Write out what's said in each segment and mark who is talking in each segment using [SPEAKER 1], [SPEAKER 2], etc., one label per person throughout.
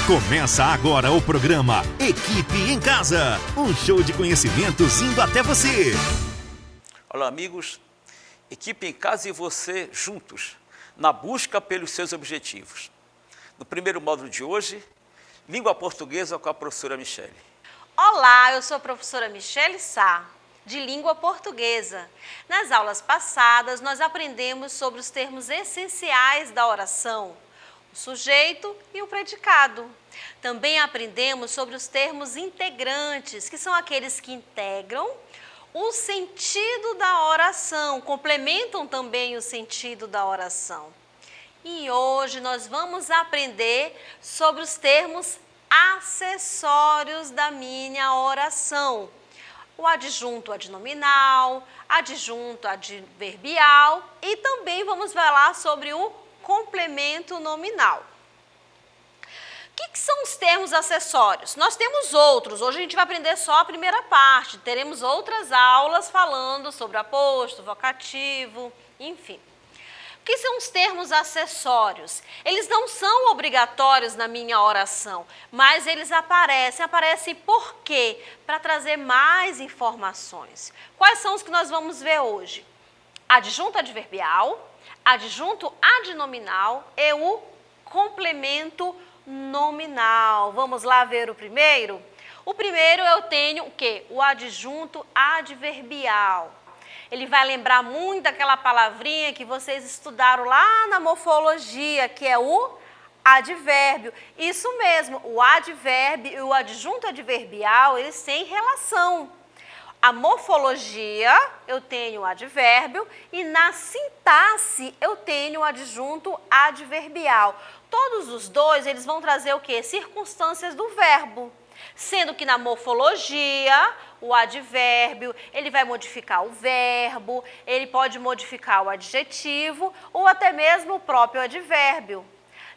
[SPEAKER 1] Começa agora o programa Equipe em Casa, um show de conhecimentos indo até você.
[SPEAKER 2] Olá, amigos. Equipe em Casa e você juntos, na busca pelos seus objetivos. No primeiro módulo de hoje, língua portuguesa com a professora Michele.
[SPEAKER 3] Olá, eu sou a professora Michele Sá, de língua portuguesa. Nas aulas passadas, nós aprendemos sobre os termos essenciais da oração, o sujeito e o predicado. Também aprendemos sobre os termos integrantes, que são aqueles que integram o sentido da oração, complementam também o sentido da oração. E hoje nós vamos aprender sobre os termos acessórios da minha oração. O adjunto adnominal, adjunto adverbial e também vamos falar sobre o complemento nominal. O que são os termos acessórios? Nós temos outros, hoje a gente vai aprender só a primeira parte, teremos outras aulas falando sobre aposto, vocativo, enfim. O que são os termos acessórios? Eles não são obrigatórios na minha oração, mas eles aparecem por quê? Para trazer mais informações. Quais são os que nós vamos ver hoje? Adjunto adverbial, adjunto adnominal e o complemento nominal. Vamos lá ver o primeiro? O primeiro eu tenho o quê? O adjunto adverbial. Ele vai lembrar muito daquela palavrinha que vocês estudaram lá na morfologia, que é o advérbio. Isso mesmo, o advérbio e o adjunto adverbial, eles têm relação. A morfologia, eu tenho o advérbio e na sintaxe eu tenho o adjunto adverbial. Todos os dois, eles vão trazer o quê? Circunstâncias do verbo. Sendo que na morfologia, o advérbio, ele vai modificar o verbo, ele pode modificar o adjetivo ou até mesmo o próprio advérbio.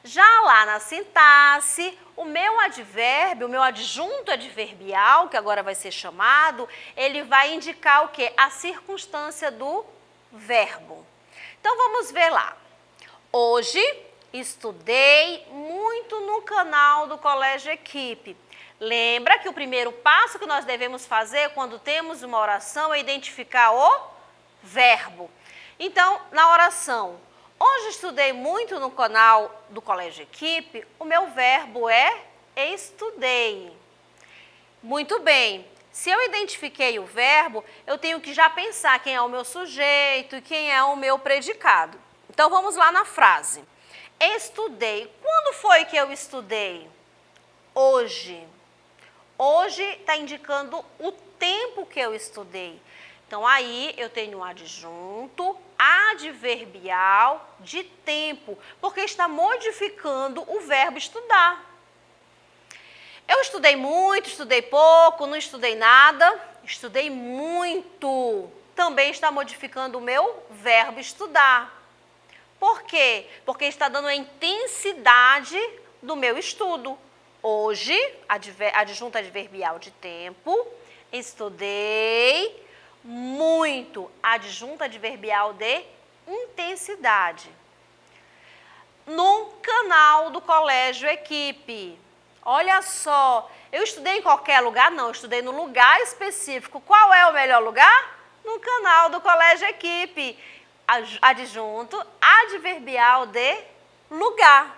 [SPEAKER 3] Já lá na sintaxe, o meu advérbio, o meu adjunto adverbial, que agora vai ser chamado, ele vai indicar o quê? A circunstância do verbo. Então vamos ver lá. Hoje estudei muito no canal do Colégio Equipe. Lembra que o primeiro passo que nós devemos fazer quando temos uma oração é identificar o verbo. Então, na oração, hoje estudei muito no canal do Colégio Equipe, o meu verbo é estudei. Muito bem, se eu identifiquei o verbo, eu tenho que já pensar quem é o meu sujeito e quem é o meu predicado. Então, vamos lá na frase. Estudei. Quando foi que eu estudei? Hoje. Hoje está indicando o tempo que eu estudei. Então, aí eu tenho um adjunto adverbial de tempo, porque está modificando o verbo estudar. Eu estudei muito, estudei pouco, não estudei nada, estudei muito. Também está modificando o meu verbo estudar. Por quê? Porque está dando a intensidade do meu estudo. Hoje, adjunto adverbial de tempo, estudei muito, adjunto adverbial de intensidade. No canal do Colégio Equipe. Olha só, eu estudei em qualquer lugar? Não, eu estudei no lugar específico. Qual é o melhor lugar? No canal do Colégio Equipe. Adjunto adverbial de lugar.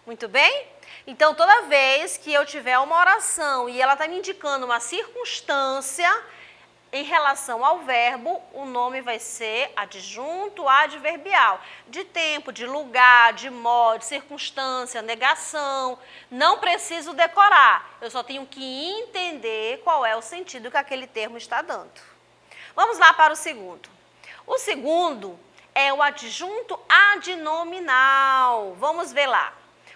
[SPEAKER 3] Muito bem? Então, toda vez que eu tiver uma oração e ela está me indicando uma circunstância em relação ao verbo, o nome vai ser adjunto adverbial. De tempo, de lugar, de modo, de circunstância, negação. Não preciso decorar, eu só tenho que entender qual é o sentido que aquele termo está dando. Vamos lá para o segundo. O segundo é o adjunto adnominal. Vamos ver lá.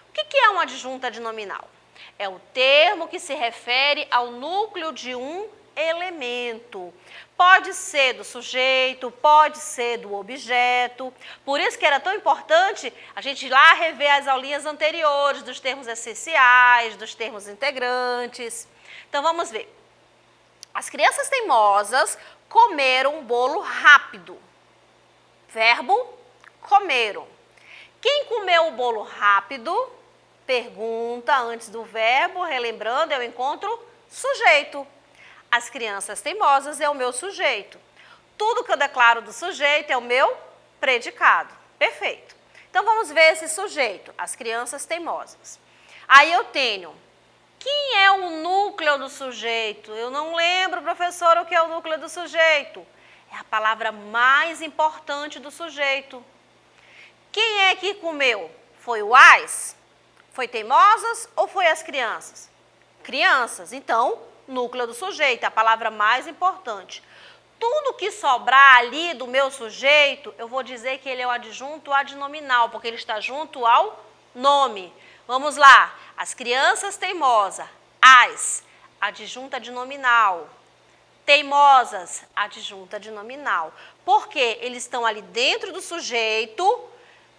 [SPEAKER 3] O que é um adjunto adnominal? É o termo que se refere ao núcleo de um elemento. Pode ser do sujeito, pode ser do objeto. Por isso que era tão importante a gente ir lá rever as aulinhas anteriores dos termos essenciais, dos termos integrantes. Então vamos ver. As crianças teimosas comeram um bolo rápido. Verbo, comeram. Quem comeu o bolo rápido? pergunta antes do verbo, relembrando, eu encontro sujeito. As crianças teimosas é o meu sujeito. Tudo que eu declaro do sujeito é o meu predicado. Perfeito. Então vamos ver esse sujeito, as crianças teimosas. Aí eu tenho, quem é o núcleo do sujeito? Eu não lembro, professora, o que é o núcleo do sujeito. É a palavra mais importante do sujeito. Quem é que comeu? Foi o as? Foi teimosas ou foi as crianças? Crianças. Então, núcleo do sujeito, a palavra mais importante. Tudo que sobrar ali do meu sujeito, eu vou dizer que ele é o adjunto adnominal, porque ele está junto ao nome. Vamos lá. As crianças teimosas, as, adjunta adnominal. Teimosas, adjunta adnominal. Porque eles estão ali dentro do sujeito,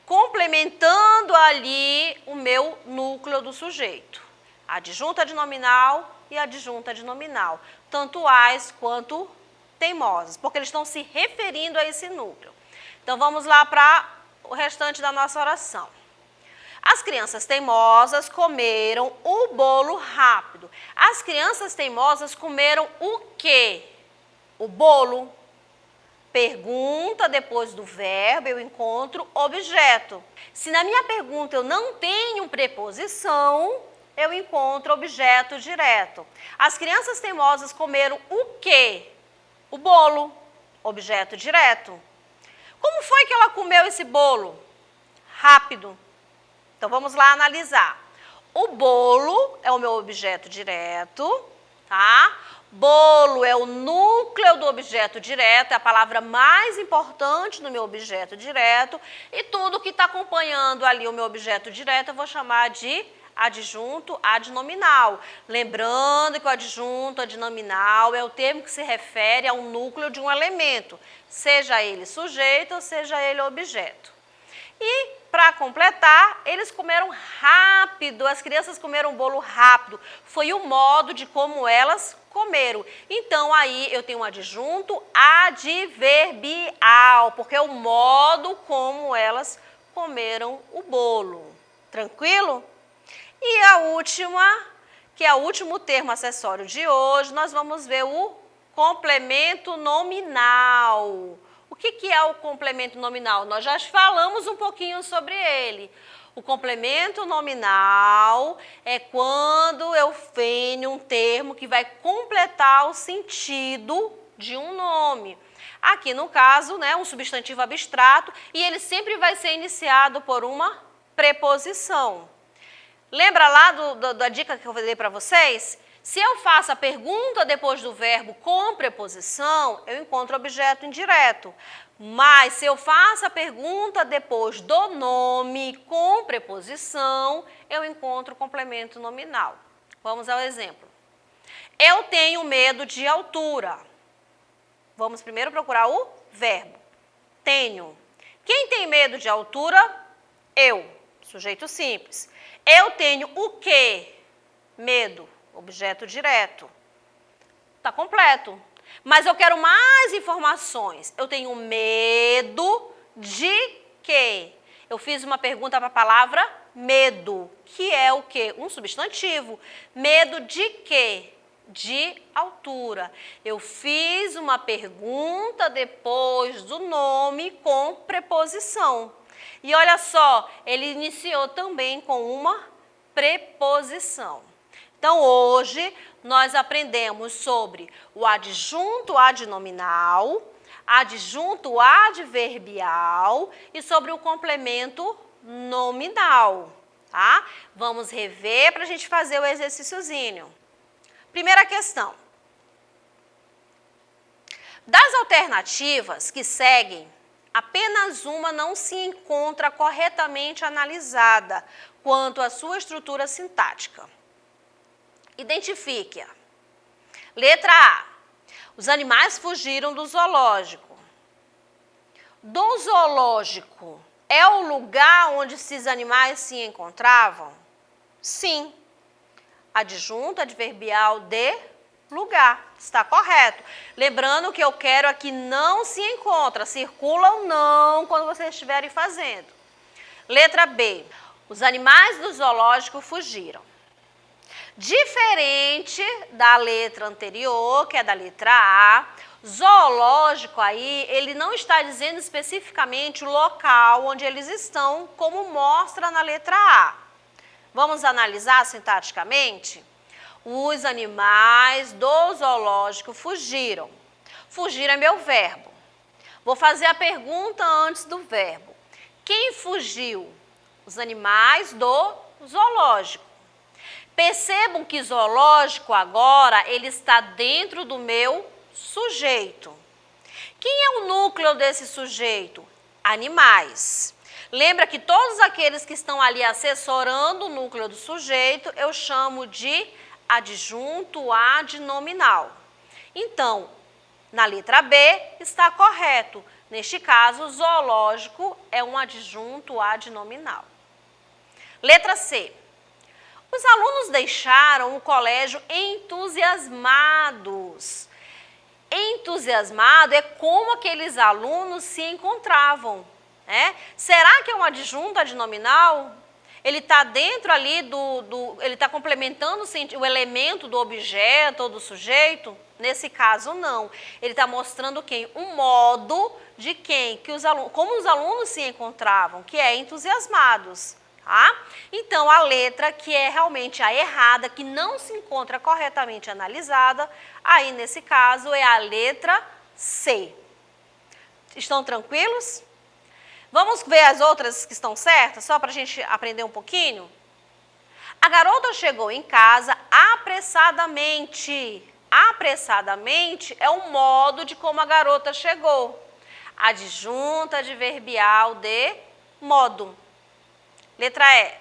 [SPEAKER 3] complementando ali o meu núcleo do sujeito. Adjunta adnominal e adjunta adnominal. Tanto as quanto teimosas, porque eles estão se referindo a esse núcleo. Então, vamos lá para o restante da nossa oração. As crianças teimosas comeram o bolo rápido. As crianças teimosas comeram o quê? O bolo. Pergunta, depois do verbo, eu encontro objeto. Se na minha pergunta eu não tenho preposição, eu encontro objeto direto. As crianças teimosas comeram o quê? O bolo, objeto direto. Como foi que ela comeu esse bolo? Rápido. Então, vamos lá analisar. O bolo é o meu objeto direto, tá? Bolo é o núcleo do objeto direto, é a palavra mais importante do meu objeto direto. E tudo que está acompanhando ali o meu objeto direto, eu vou chamar de adjunto adnominal. Lembrando que o adjunto adnominal é o termo que se refere ao núcleo de um elemento, seja ele sujeito ou seja ele objeto. E, para completar, eles comeram rápido, as crianças comeram bolo rápido. Foi o modo de como elas comeram. Então, aí eu tenho um adjunto adverbial, porque é o modo como elas comeram o bolo. Tranquilo? E a última, que é o último termo acessório de hoje, nós vamos ver o complemento nominal. O que é o complemento nominal? Nós já falamos um pouquinho sobre ele. O complemento nominal é quando eu tenho um termo que vai completar o sentido de um nome. Aqui, no caso, né, um substantivo abstrato, e ele sempre vai ser iniciado por uma preposição. Lembra lá da dica que eu dei para vocês? Se eu faço a pergunta depois do verbo com preposição, eu encontro objeto indireto. Mas se eu faço a pergunta depois do nome com preposição, eu encontro complemento nominal. Vamos ao exemplo. Eu tenho medo de altura. Vamos primeiro procurar o verbo. Tenho. Quem tem medo de altura? Eu. Sujeito simples. Eu tenho o quê? Medo. Objeto direto. Está completo. Mas eu quero mais informações. Eu tenho medo de quê? Eu fiz uma pergunta para a palavra medo, que é o quê? Um substantivo. Medo de quê? De altura. Eu fiz uma pergunta depois do nome com preposição. E olha só, ele iniciou também com uma preposição. Então, hoje, nós aprendemos sobre o adjunto adnominal, adjunto adverbial e sobre o complemento nominal, tá? Vamos rever para a gente fazer o exercíciozinho. Primeira questão. Das alternativas que seguem, apenas uma não se encontra corretamente analisada quanto à sua estrutura sintática. Identifique-a. Letra A. Os animais fugiram do zoológico. Do zoológico é o lugar onde esses animais se encontravam? Sim. Adjunto adverbial de lugar. Está correto. Lembrando que eu quero aqui não se encontra. Circula ou não quando vocês estiverem fazendo. Letra B. Os animais do zoológico fugiram. Diferente da letra anterior, que é da letra A, zoológico aí, ele não está dizendo especificamente o local onde eles estão, como mostra na letra A. Vamos analisar sintaticamente? Os animais do zoológico fugiram. Fugir é meu verbo. Vou fazer a pergunta antes do verbo. Quem fugiu? Os animais do zoológico. Percebam que zoológico agora, ele está dentro do meu sujeito. Quem é o núcleo desse sujeito? Animais. Lembra que todos aqueles que estão ali assessorando o núcleo do sujeito, eu chamo de adjunto adnominal. Então, na letra B está correto. Neste caso, zoológico é um adjunto adnominal. Letra C. Os alunos deixaram o colégio entusiasmados. Entusiasmado é como aqueles alunos se encontravam, né? Será que é um adjunto adnominal? Ele está dentro ali ele está complementando o elemento do objeto ou do sujeito? Nesse caso, não. Ele está mostrando quem? Um modo de como os alunos se encontravam, que é entusiasmados. Tá? Então, a letra que é realmente a errada, que não se encontra corretamente analisada, aí nesse caso é a letra C. Estão tranquilos? Vamos ver as outras que estão certas, só para a gente aprender um pouquinho? A garota chegou em casa apressadamente. Apressadamente é o modo de como a garota chegou. Adjunta adverbial de modo. Letra E.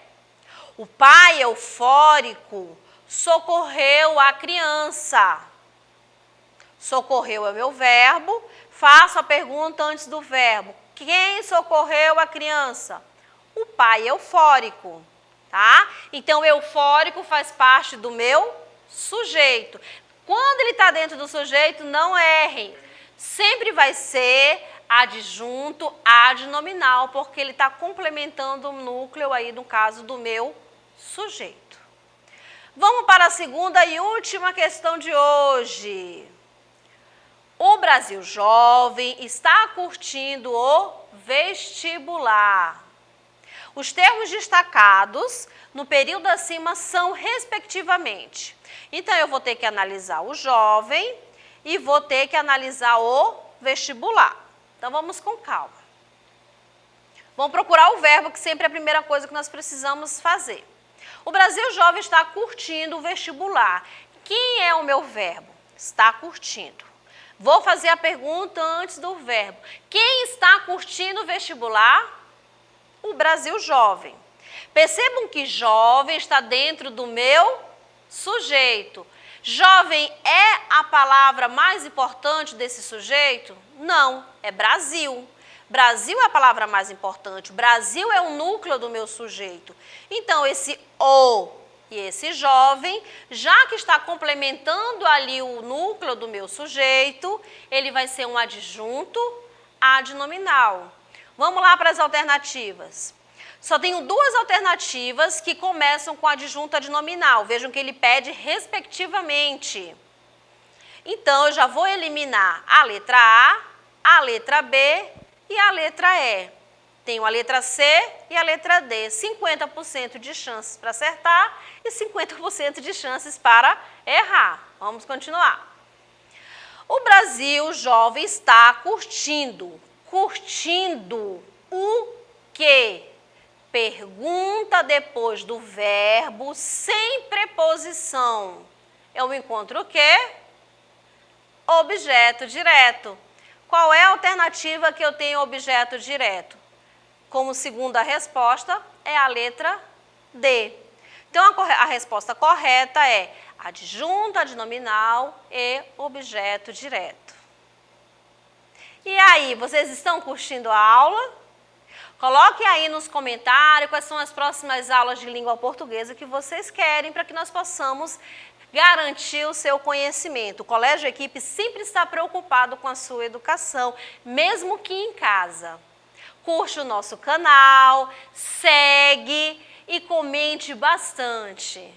[SPEAKER 3] O pai eufórico socorreu a criança. Socorreu é meu verbo. Faço a pergunta antes do verbo. Quem socorreu a criança? O pai eufórico, tá? Então, eufórico faz parte do meu sujeito. Quando ele está dentro do sujeito, não errem. Sempre vai ser adjunto adnominal, porque ele está complementando o núcleo aí, no caso do meu sujeito. Vamos para a segunda e última questão de hoje. O Brasil jovem está curtindo o vestibular. Os termos destacados no período acima são respectivamente. Então, eu vou ter que analisar o jovem e vou ter que analisar o vestibular. Então, vamos com calma. Vamos procurar o verbo, que sempre é a primeira coisa que nós precisamos fazer. O Brasil jovem está curtindo o vestibular. Quem é o meu verbo? Está curtindo. Vou fazer a pergunta antes do verbo. Quem está curtindo o vestibular? O Brasil jovem. Percebam que jovem está dentro do meu sujeito. Jovem é a palavra mais importante desse sujeito? Não, é Brasil. Brasil é a palavra mais importante. Brasil é o núcleo do meu sujeito. Então, esse o e esse jovem, já que está complementando ali o núcleo do meu sujeito, ele vai ser um adjunto adnominal. Vamos lá para as alternativas. Só tenho duas alternativas que começam com adjunto adnominal. Vejam que ele pede respectivamente. Então, eu já vou eliminar a letra A letra B e a letra E. Tenho a letra C e a letra D. 50% de chances para acertar e 50% de chances para errar. Vamos continuar. O Brasil jovem está curtindo. Curtindo o quê? Pergunta depois do verbo sem preposição. Eu encontro o quê? Objeto direto. Qual é a alternativa que eu tenho objeto direto? Como segunda resposta é a letra D. Então, a resposta correta é adjunto adnominal e objeto direto. E aí, vocês estão curtindo a aula? Coloquem aí nos comentários quais são as próximas aulas de língua portuguesa que vocês querem para que nós possamos garantir o seu conhecimento. O Colégio Equipe sempre está preocupado com a sua educação, mesmo que em casa. Curte o nosso canal, segue e comente bastante.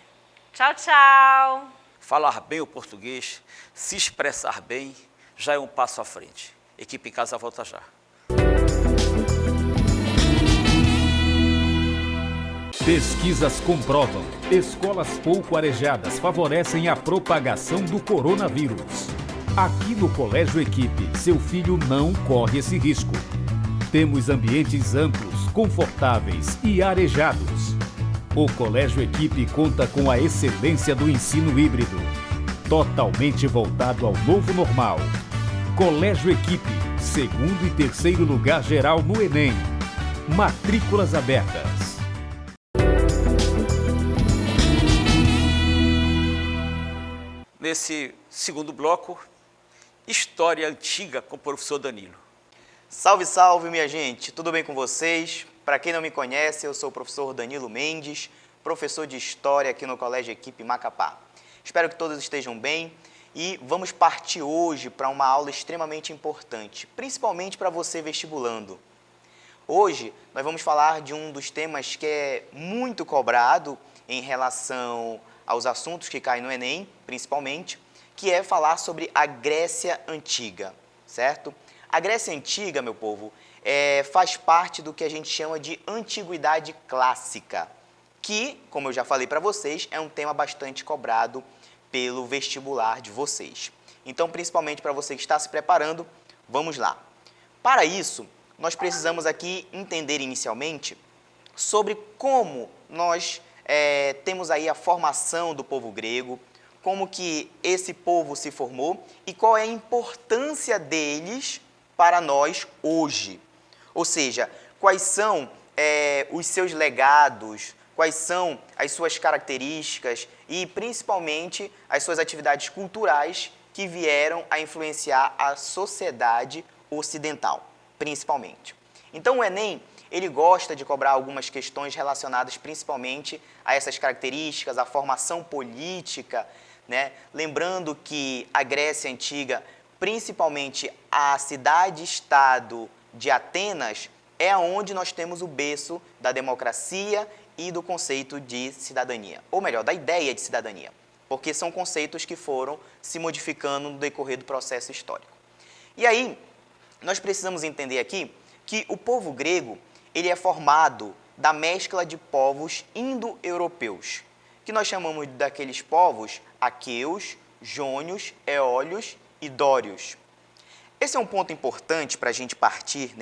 [SPEAKER 3] Tchau, tchau!
[SPEAKER 2] Falar bem o português, se expressar bem, já é um passo à frente. Equipe em Casa volta já.
[SPEAKER 4] Pesquisas comprovam: escolas pouco arejadas favorecem a propagação do coronavírus. Aqui no Colégio Equipe, seu filho não corre esse risco. Temos ambientes amplos, confortáveis e arejados. O Colégio Equipe conta com a excelência do ensino híbrido, totalmente voltado ao novo normal. Colégio Equipe, 2º e 3º lugar geral no Enem. Matrículas abertas.
[SPEAKER 2] Nesse segundo bloco, História Antiga com o professor Danilo.
[SPEAKER 5] Salve, salve, minha gente! Tudo bem com vocês? Para quem não me conhece, eu sou o professor Danilo Mendes, professor de História aqui no Colégio Equipe Macapá. Espero que todos estejam bem e vamos partir hoje para uma aula extremamente importante, principalmente para você vestibulando. Hoje nós vamos falar de um dos temas que é muito cobrado em relação aos assuntos que caem no Enem, principalmente, que é falar sobre a Grécia Antiga, certo? A Grécia Antiga, meu povo, faz parte do que a gente chama de Antiguidade Clássica, que, como eu já falei para vocês, é um tema bastante cobrado pelo vestibular de vocês. Então, principalmente para você que está se preparando, vamos lá. Para isso, nós precisamos aqui entender inicialmente sobre como nós temos aí a formação do povo grego, como que esse povo se formou e qual é a importância deles para nós hoje. Ou seja, quais são os seus legados, quais são as suas características e, principalmente, as suas atividades culturais que vieram a influenciar a sociedade ocidental, principalmente. Então, o Enem, ele gosta de cobrar algumas questões relacionadas principalmente a essas características, a formação política, né? Lembrando que a Grécia Antiga, principalmente a cidade-estado de Atenas, é onde nós temos o berço da democracia e do conceito de cidadania, ou melhor, da ideia de cidadania, porque são conceitos que foram se modificando no decorrer do processo histórico. E aí, nós precisamos entender aqui que o povo grego, ele é formado da mescla de povos indo-europeus, que nós chamamos daqueles povos aqueus, jônios, eólios e dórios. Esse é um ponto importante para a gente partir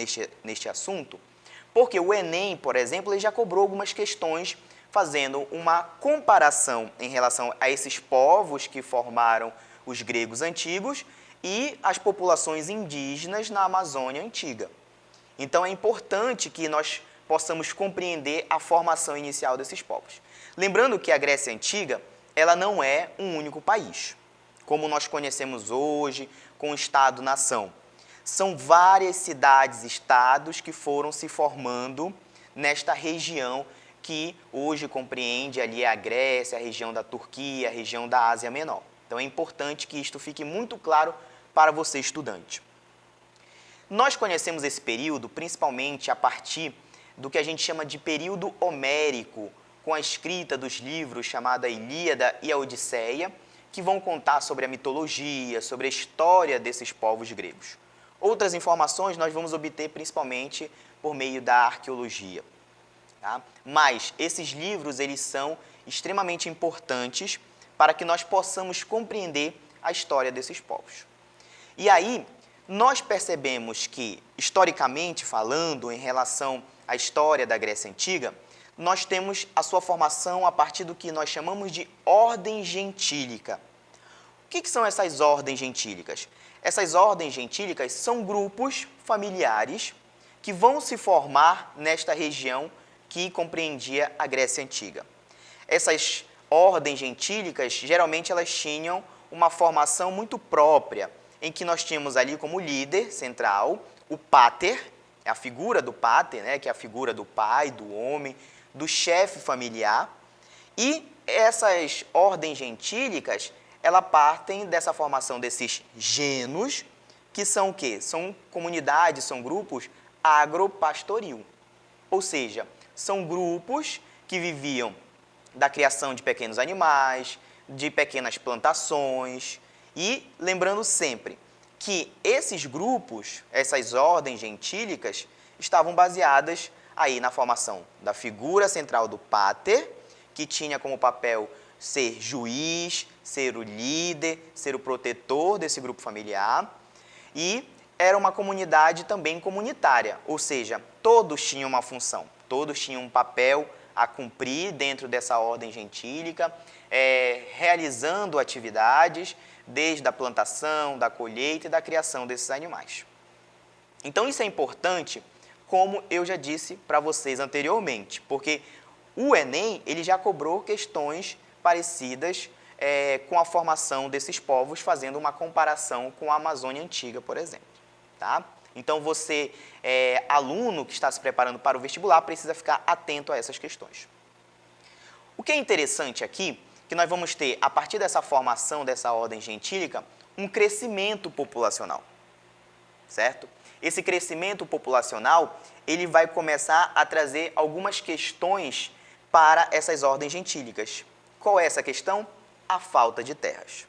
[SPEAKER 5] neste assunto, porque o Enem, por exemplo, ele já cobrou algumas questões fazendo uma comparação em relação a esses povos que formaram os gregos antigos e as populações indígenas na Amazônia Antiga. Então é importante que nós possamos compreender a formação inicial desses povos. Lembrando que a Grécia Antiga, ela não é um único país, como nós conhecemos hoje, com o Estado-nação. São várias cidades-estados que foram se formando nesta região que hoje compreende ali a Grécia, a região da Turquia, a região da Ásia Menor. Então é importante que isto fique muito claro para você, estudante. Nós conhecemos esse período principalmente a partir do que a gente chama de período homérico, com a escrita dos livros chamada Ilíada e a Odisseia, que vão contar sobre a mitologia, sobre a história desses povos gregos. Outras informações nós vamos obter principalmente por meio da arqueologia. Tá? Mas esses livros, eles são extremamente importantes para que nós possamos compreender a história desses povos. E aí, nós percebemos que, historicamente falando, em relação à história da Grécia Antiga, nós temos a sua formação a partir do que nós chamamos de ordem gentílica. O que são essas ordens gentílicas? Essas ordens gentílicas são grupos familiares que vão se formar nesta região que compreendia a Grécia Antiga. Essas ordens gentílicas, geralmente elas tinham uma formação muito própria, em que nós tínhamos ali como líder central o pater, a figura do pater, né, que é a figura do pai, do homem, do chefe familiar. E essas ordens gentílicas, elas partem dessa formação desses genos, que são o quê? São comunidades, são grupos agropastoril. Ou seja, são grupos que viviam da criação de pequenos animais, de pequenas plantações. E lembrando sempre que esses grupos, essas ordens gentílicas, estavam baseadas aí na formação da figura central do pater, que tinha como papel ser juiz, ser o líder, ser o protetor desse grupo familiar, e era uma comunidade também comunitária, ou seja, todos tinham uma função, todos tinham um papel a cumprir dentro dessa ordem gentílica, realizando atividades desde a plantação, da colheita e da criação desses animais. Então isso é importante, como eu já disse para vocês anteriormente, porque o Enem ele já cobrou questões parecidas com a formação desses povos, fazendo uma comparação com a Amazônia Antiga, por exemplo. Tá? Então você, aluno que está se preparando para o vestibular, precisa ficar atento a essas questões. O que é interessante aqui, que nós vamos ter, a partir dessa formação dessa ordem gentílica, um crescimento populacional, certo? Esse crescimento populacional, ele vai começar a trazer algumas questões para essas ordens gentílicas. Qual é essa questão? A falta de terras.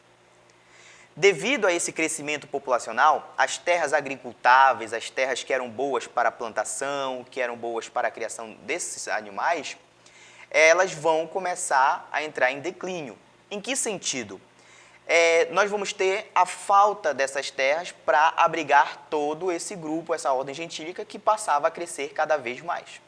[SPEAKER 5] Devido a esse crescimento populacional, as terras agricultáveis, as terras que eram boas para a plantação, que eram boas para a criação desses animais, elas vão começar a entrar em declínio. Em que sentido? Nós vamos ter a falta dessas terras para abrigar todo esse grupo, essa ordem gentílica que passava a crescer cada vez mais.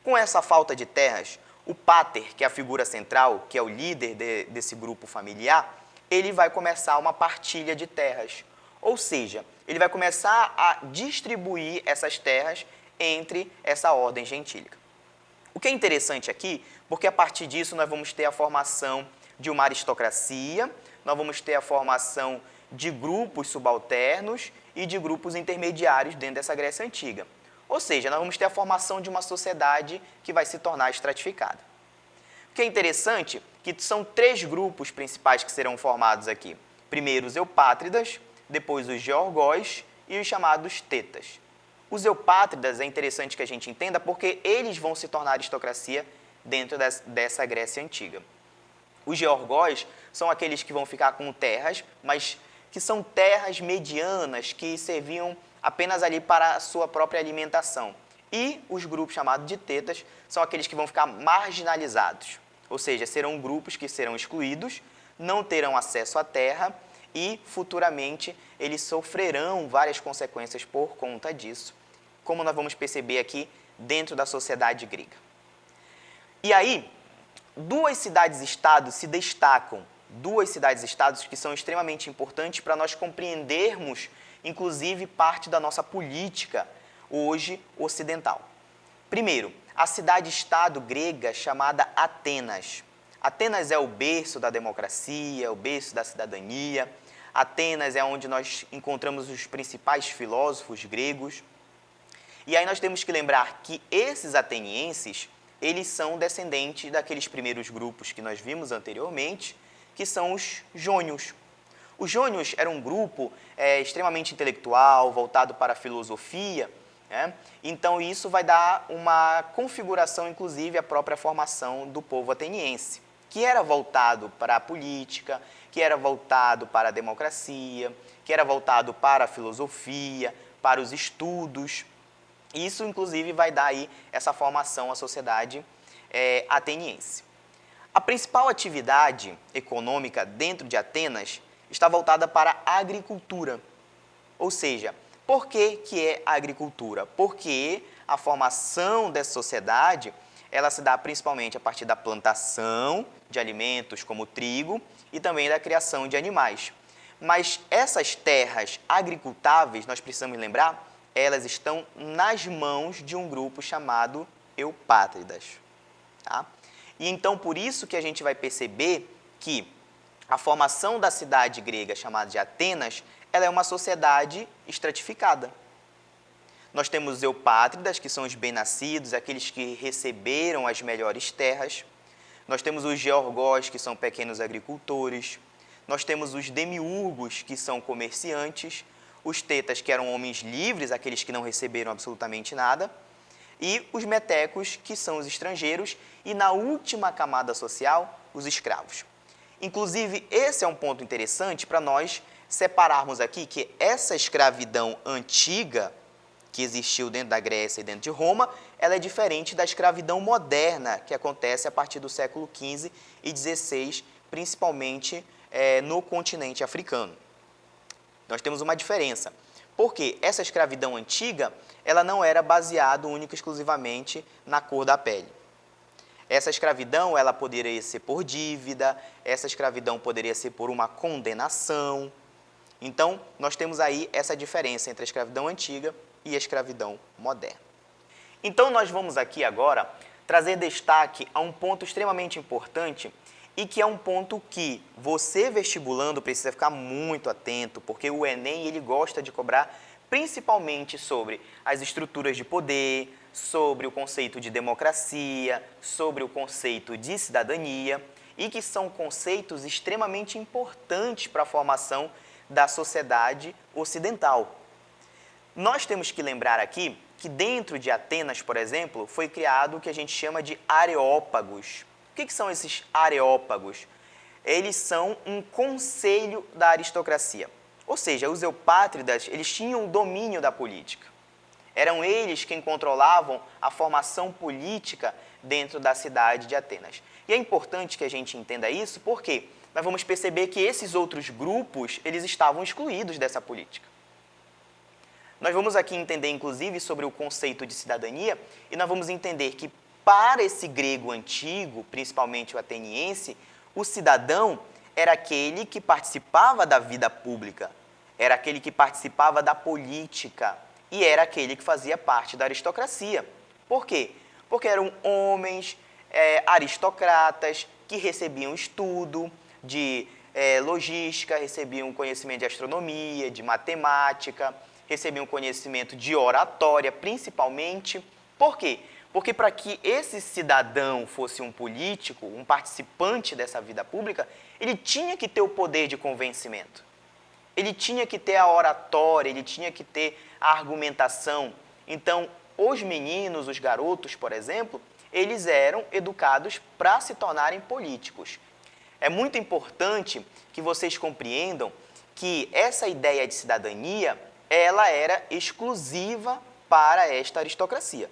[SPEAKER 5] Com essa falta de terras, o pater, que é a figura central, que é o líder desse grupo familiar, ele vai começar uma partilha de terras. Ou seja, ele vai começar a distribuir essas terras entre essa ordem gentílica. O que é interessante aqui, porque a partir disso nós vamos ter a formação de uma aristocracia, nós vamos ter a formação de grupos subalternos e de grupos intermediários dentro dessa Grécia Antiga. Ou seja, nós vamos ter a formação de uma sociedade que vai se tornar estratificada. O que é interessante, que são 3 grupos principais que serão formados aqui. Primeiro os eupátridas, depois os georgóis e os chamados tetas. Os eupátridas é interessante que a gente entenda porque eles vão se tornar aristocracia dentro dessa Grécia Antiga. Os georgóis são aqueles que vão ficar com terras, mas que são terras medianas que serviam apenas ali para a sua própria alimentação. E os grupos chamados de tetas são aqueles que vão ficar marginalizados, ou seja, serão grupos que serão excluídos, não terão acesso à terra e futuramente eles sofrerão várias consequências por conta disso, como nós vamos perceber aqui dentro da sociedade grega. E aí, 2 cidades-estados se destacam, 2 cidades-estados que são extremamente importantes para nós compreendermos, inclusive, parte da nossa política hoje ocidental. Primeiro, a cidade-estado grega chamada Atenas. Atenas é o berço da democracia, o berço da cidadania. Atenas é onde nós encontramos os principais filósofos gregos. E aí nós temos que lembrar que esses atenienses, eles são descendentes daqueles primeiros grupos que nós vimos anteriormente, que são os jônios. Os jônios eram um grupo extremamente intelectual, voltado para a filosofia, né? Então isso vai dar uma configuração, inclusive, à própria formação do povo ateniense, que era voltado para a política, que era voltado para a democracia, que era voltado para a filosofia, para os estudos. Isso, inclusive, vai dar aí essa formação à sociedade ateniense. A principal atividade econômica dentro de Atenas está voltada para a agricultura. Ou seja, por que é a agricultura? Porque a formação dessa sociedade, ela se dá principalmente a partir da plantação de alimentos como trigo e também da criação de animais. Mas essas terras agricultáveis, nós precisamos lembrar, elas estão nas mãos de um grupo chamado eupátridas. Tá? E então, por isso que a gente vai perceber que a formação da cidade grega chamada de Atenas, ela é uma sociedade estratificada. Nós temos os eupátridas, que são os bem-nascidos, aqueles que receberam as melhores terras. Nós temos os georgós, que são pequenos agricultores. Nós temos os demiurgos, que são comerciantes. Os tetas, que eram homens livres, aqueles que não receberam absolutamente nada. e os metecos, que são os estrangeiros, e na última camada social, os escravos. Inclusive, esse é um ponto interessante para nós separarmos aqui que essa escravidão antiga, que existiu dentro da Grécia e dentro de Roma, ela é diferente da escravidão moderna, que acontece a partir do século XV e XVI, principalmente no continente africano. Nós temos uma diferença, porque essa escravidão antiga, ela não era baseada única e exclusivamente na cor da pele. Essa escravidão, ela poderia ser por dívida, essa escravidão poderia ser por uma condenação. Então, nós temos aí essa diferença entre a escravidão antiga e a escravidão moderna. Então, nós vamos aqui agora trazer destaque a um ponto extremamente importante e que é um ponto que você, vestibulando, precisa ficar muito atento, porque o Enem ele gosta de cobrar principalmente sobre as estruturas de poder, sobre o conceito de democracia, sobre o conceito de cidadania, e que são conceitos extremamente importantes para a formação da sociedade ocidental. Nós temos que lembrar aqui que dentro de Atenas, por exemplo, foi criado o que a gente chama de areópagos. O que são esses areópagos? Eles são um conselho da aristocracia. Ou seja, os eupátridas, eles tinham o domínio da política. Eram eles quem controlavam a formação política dentro da cidade de Atenas. E é importante que a gente entenda isso porque nós vamos perceber que esses outros grupos, eles estavam excluídos dessa política. Nós vamos aqui entender, inclusive, sobre o conceito de cidadania e nós vamos entender que para esse grego antigo, principalmente o ateniense, o cidadão era aquele que participava da vida pública, era aquele que participava da política e era aquele que fazia parte da aristocracia. Por quê? Porque eram homens aristocratas que recebiam estudo de logística, recebiam conhecimento de astronomia, de matemática, recebiam conhecimento de oratória, principalmente. Por quê? Porque para que esse cidadão fosse um político, um participante dessa vida pública, ele tinha que ter o poder de convencimento. Ele tinha que ter a oratória, ele tinha que ter a argumentação. Então, os meninos, os garotos, por exemplo, eles eram educados para se tornarem políticos. É muito importante que vocês compreendam que essa ideia de cidadania, ela era exclusiva para esta aristocracia.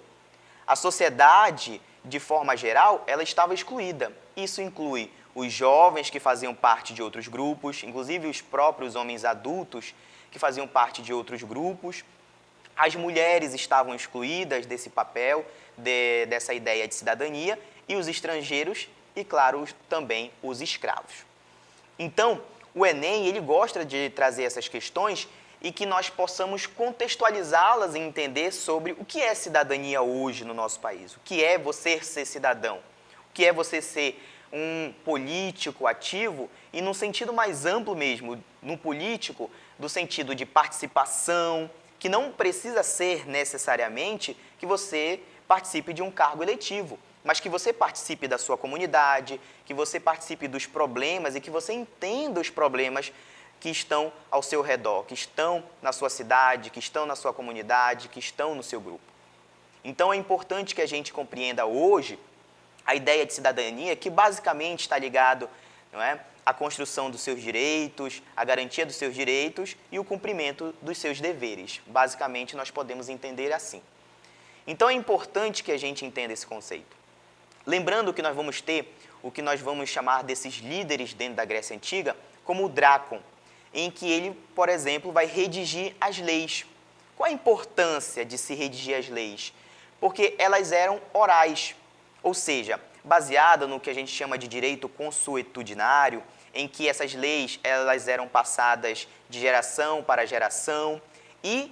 [SPEAKER 5] A sociedade, de forma geral, ela estava excluída. Isso inclui os jovens que faziam parte de outros grupos, inclusive os próprios homens adultos que faziam parte de outros grupos. As mulheres estavam excluídas desse papel, dessa ideia de cidadania, e os estrangeiros e, claro, também os escravos. Então, o Enem ele gosta de trazer essas questões e que nós possamos contextualizá-las e entender sobre o que é cidadania hoje no nosso país, o que é você ser cidadão, o que é você ser um político ativo e no sentido mais amplo mesmo, no político, do sentido de participação, que não precisa ser necessariamente que você participe de um cargo eletivo, mas que você participe da sua comunidade, que você participe dos problemas e que você entenda os problemas que estão ao seu redor, que estão na sua cidade, que estão na sua comunidade, que estão no seu grupo. Então é importante que a gente compreenda hoje a ideia de cidadania, que basicamente está ligado, não é, à construção dos seus direitos, à garantia dos seus direitos e o cumprimento dos seus deveres. Basicamente nós podemos entender assim. Então é importante que a gente entenda esse conceito. Lembrando que nós vamos ter o que nós vamos chamar desses líderes dentro da Grécia Antiga, como o Drácon, em que ele, por exemplo, vai redigir as leis. Qual a importância de se redigir as leis? Porque elas eram orais, ou seja, baseada no que a gente chama de direito consuetudinário, em que essas leis elas eram passadas de geração para geração e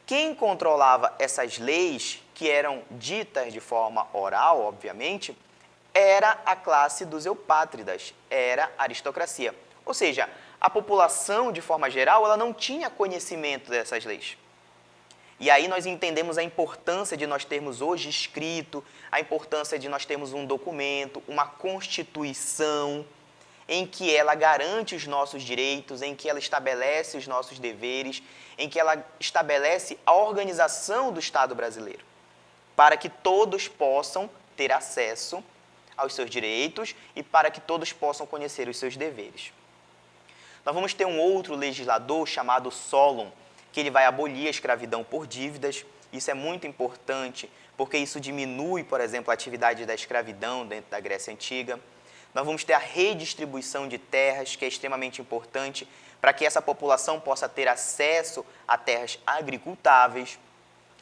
[SPEAKER 5] quem controlava essas leis, que eram ditas de forma oral, obviamente, era a classe dos eupátridas, era a aristocracia. Ou seja, a população, de forma geral, ela não tinha conhecimento dessas leis. E aí nós entendemos a importância de nós termos hoje escrito, a importância de nós termos um documento, uma constituição, em que ela garante os nossos direitos, em que ela estabelece os nossos deveres, em que ela estabelece a organização do Estado brasileiro. para que todos possam ter acesso aos seus direitos e para que todos possam conhecer os seus deveres. Nós vamos ter um outro legislador chamado Solon, que ele vai abolir a escravidão por dívidas. Isso é muito importante, porque isso diminui, por exemplo, a atividade da escravidão dentro da Grécia Antiga. Nós vamos ter a redistribuição de terras, que é extremamente importante para que essa população possa ter acesso a terras agricultáveis.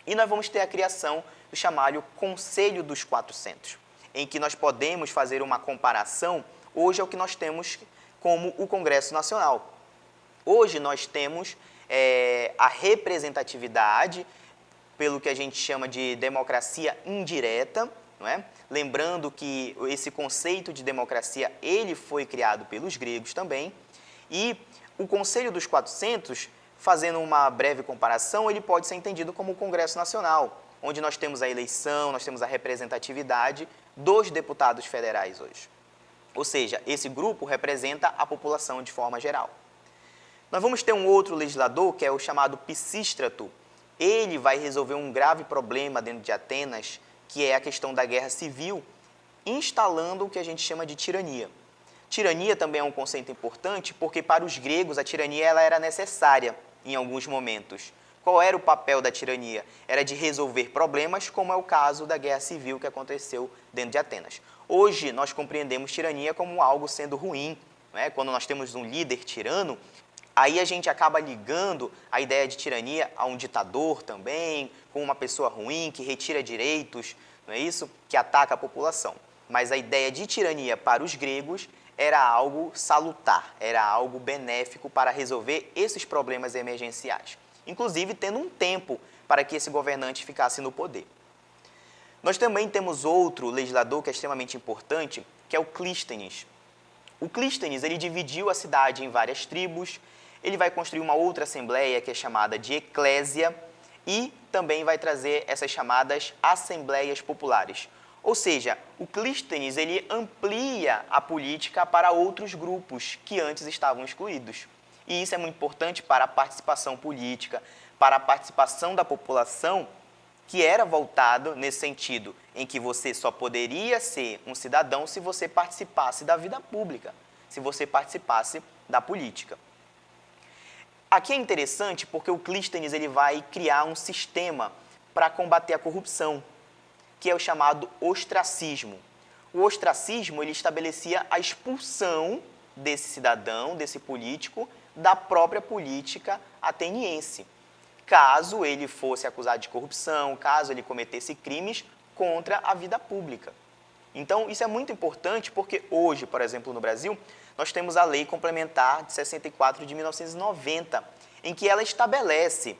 [SPEAKER 5] E nós vamos ter a criação do chamado Conselho dos 400, em que nós podemos fazer uma comparação hoje ao que nós temos como o Congresso Nacional. Hoje nós temos a representatividade pelo que a gente chama de democracia indireta, não é? Lembrando que esse conceito de democracia ele foi criado pelos gregos também, e o Conselho dos 400, fazendo uma breve comparação, ele pode ser entendido como o Congresso Nacional, onde nós temos a eleição, nós temos a representatividade dos deputados federais hoje. Ou seja, esse grupo representa a população de forma geral. Nós vamos ter um outro legislador, que é o chamado Pisístrato. Ele vai resolver um grave problema dentro de Atenas, que é a questão da guerra civil, instalando o que a gente chama de tirania. Tirania também é um conceito importante, porque para os gregos a tirania ela era necessária em alguns momentos. Qual era o papel da tirania? Era de resolver problemas, como é o caso da guerra civil que aconteceu dentro de Atenas. Hoje nós compreendemos tirania como algo sendo ruim, não é? Quando nós temos um líder tirano, aí a gente acaba ligando a ideia de tirania a um ditador também, com uma pessoa ruim que retira direitos, não é isso? Que ataca a população. Mas a ideia de tirania para os gregos era algo salutar, era algo benéfico para resolver esses problemas emergenciais. Inclusive tendo um tempo para que esse governante ficasse no poder. Nós também temos outro legislador que é extremamente importante, que é o Clístenes. O Clístenes ele dividiu a cidade em várias tribos, ele vai construir uma outra assembleia que é chamada de eclésia e também vai trazer essas chamadas assembleias populares. Ou seja, o Clístenes ele amplia a política para outros grupos que antes estavam excluídos. E isso é muito importante para a participação política, para a participação da população, que era voltado nesse sentido, em que você só poderia ser um cidadão se você participasse da vida pública, se você participasse da política. Aqui é interessante porque o Clístenes ele vai criar um sistema para combater a corrupção, que é o chamado ostracismo. O ostracismo ele estabelecia a expulsão desse cidadão, desse político, da própria política ateniense, caso ele fosse acusado de corrupção, caso ele cometesse crimes contra a vida pública. Então, isso é muito importante porque hoje, por exemplo, no Brasil, nós temos a Lei Complementar de 64 de 1990, em que ela estabelece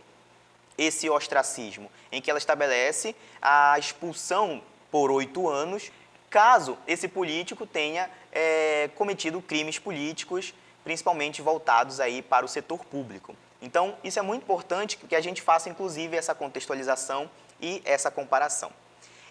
[SPEAKER 5] esse ostracismo, em que ela estabelece a expulsão por 8 anos, caso esse político tenha cometido crimes políticos, principalmente voltados aí para o setor público. Então, isso é muito importante que a gente faça, inclusive, essa contextualização e essa comparação.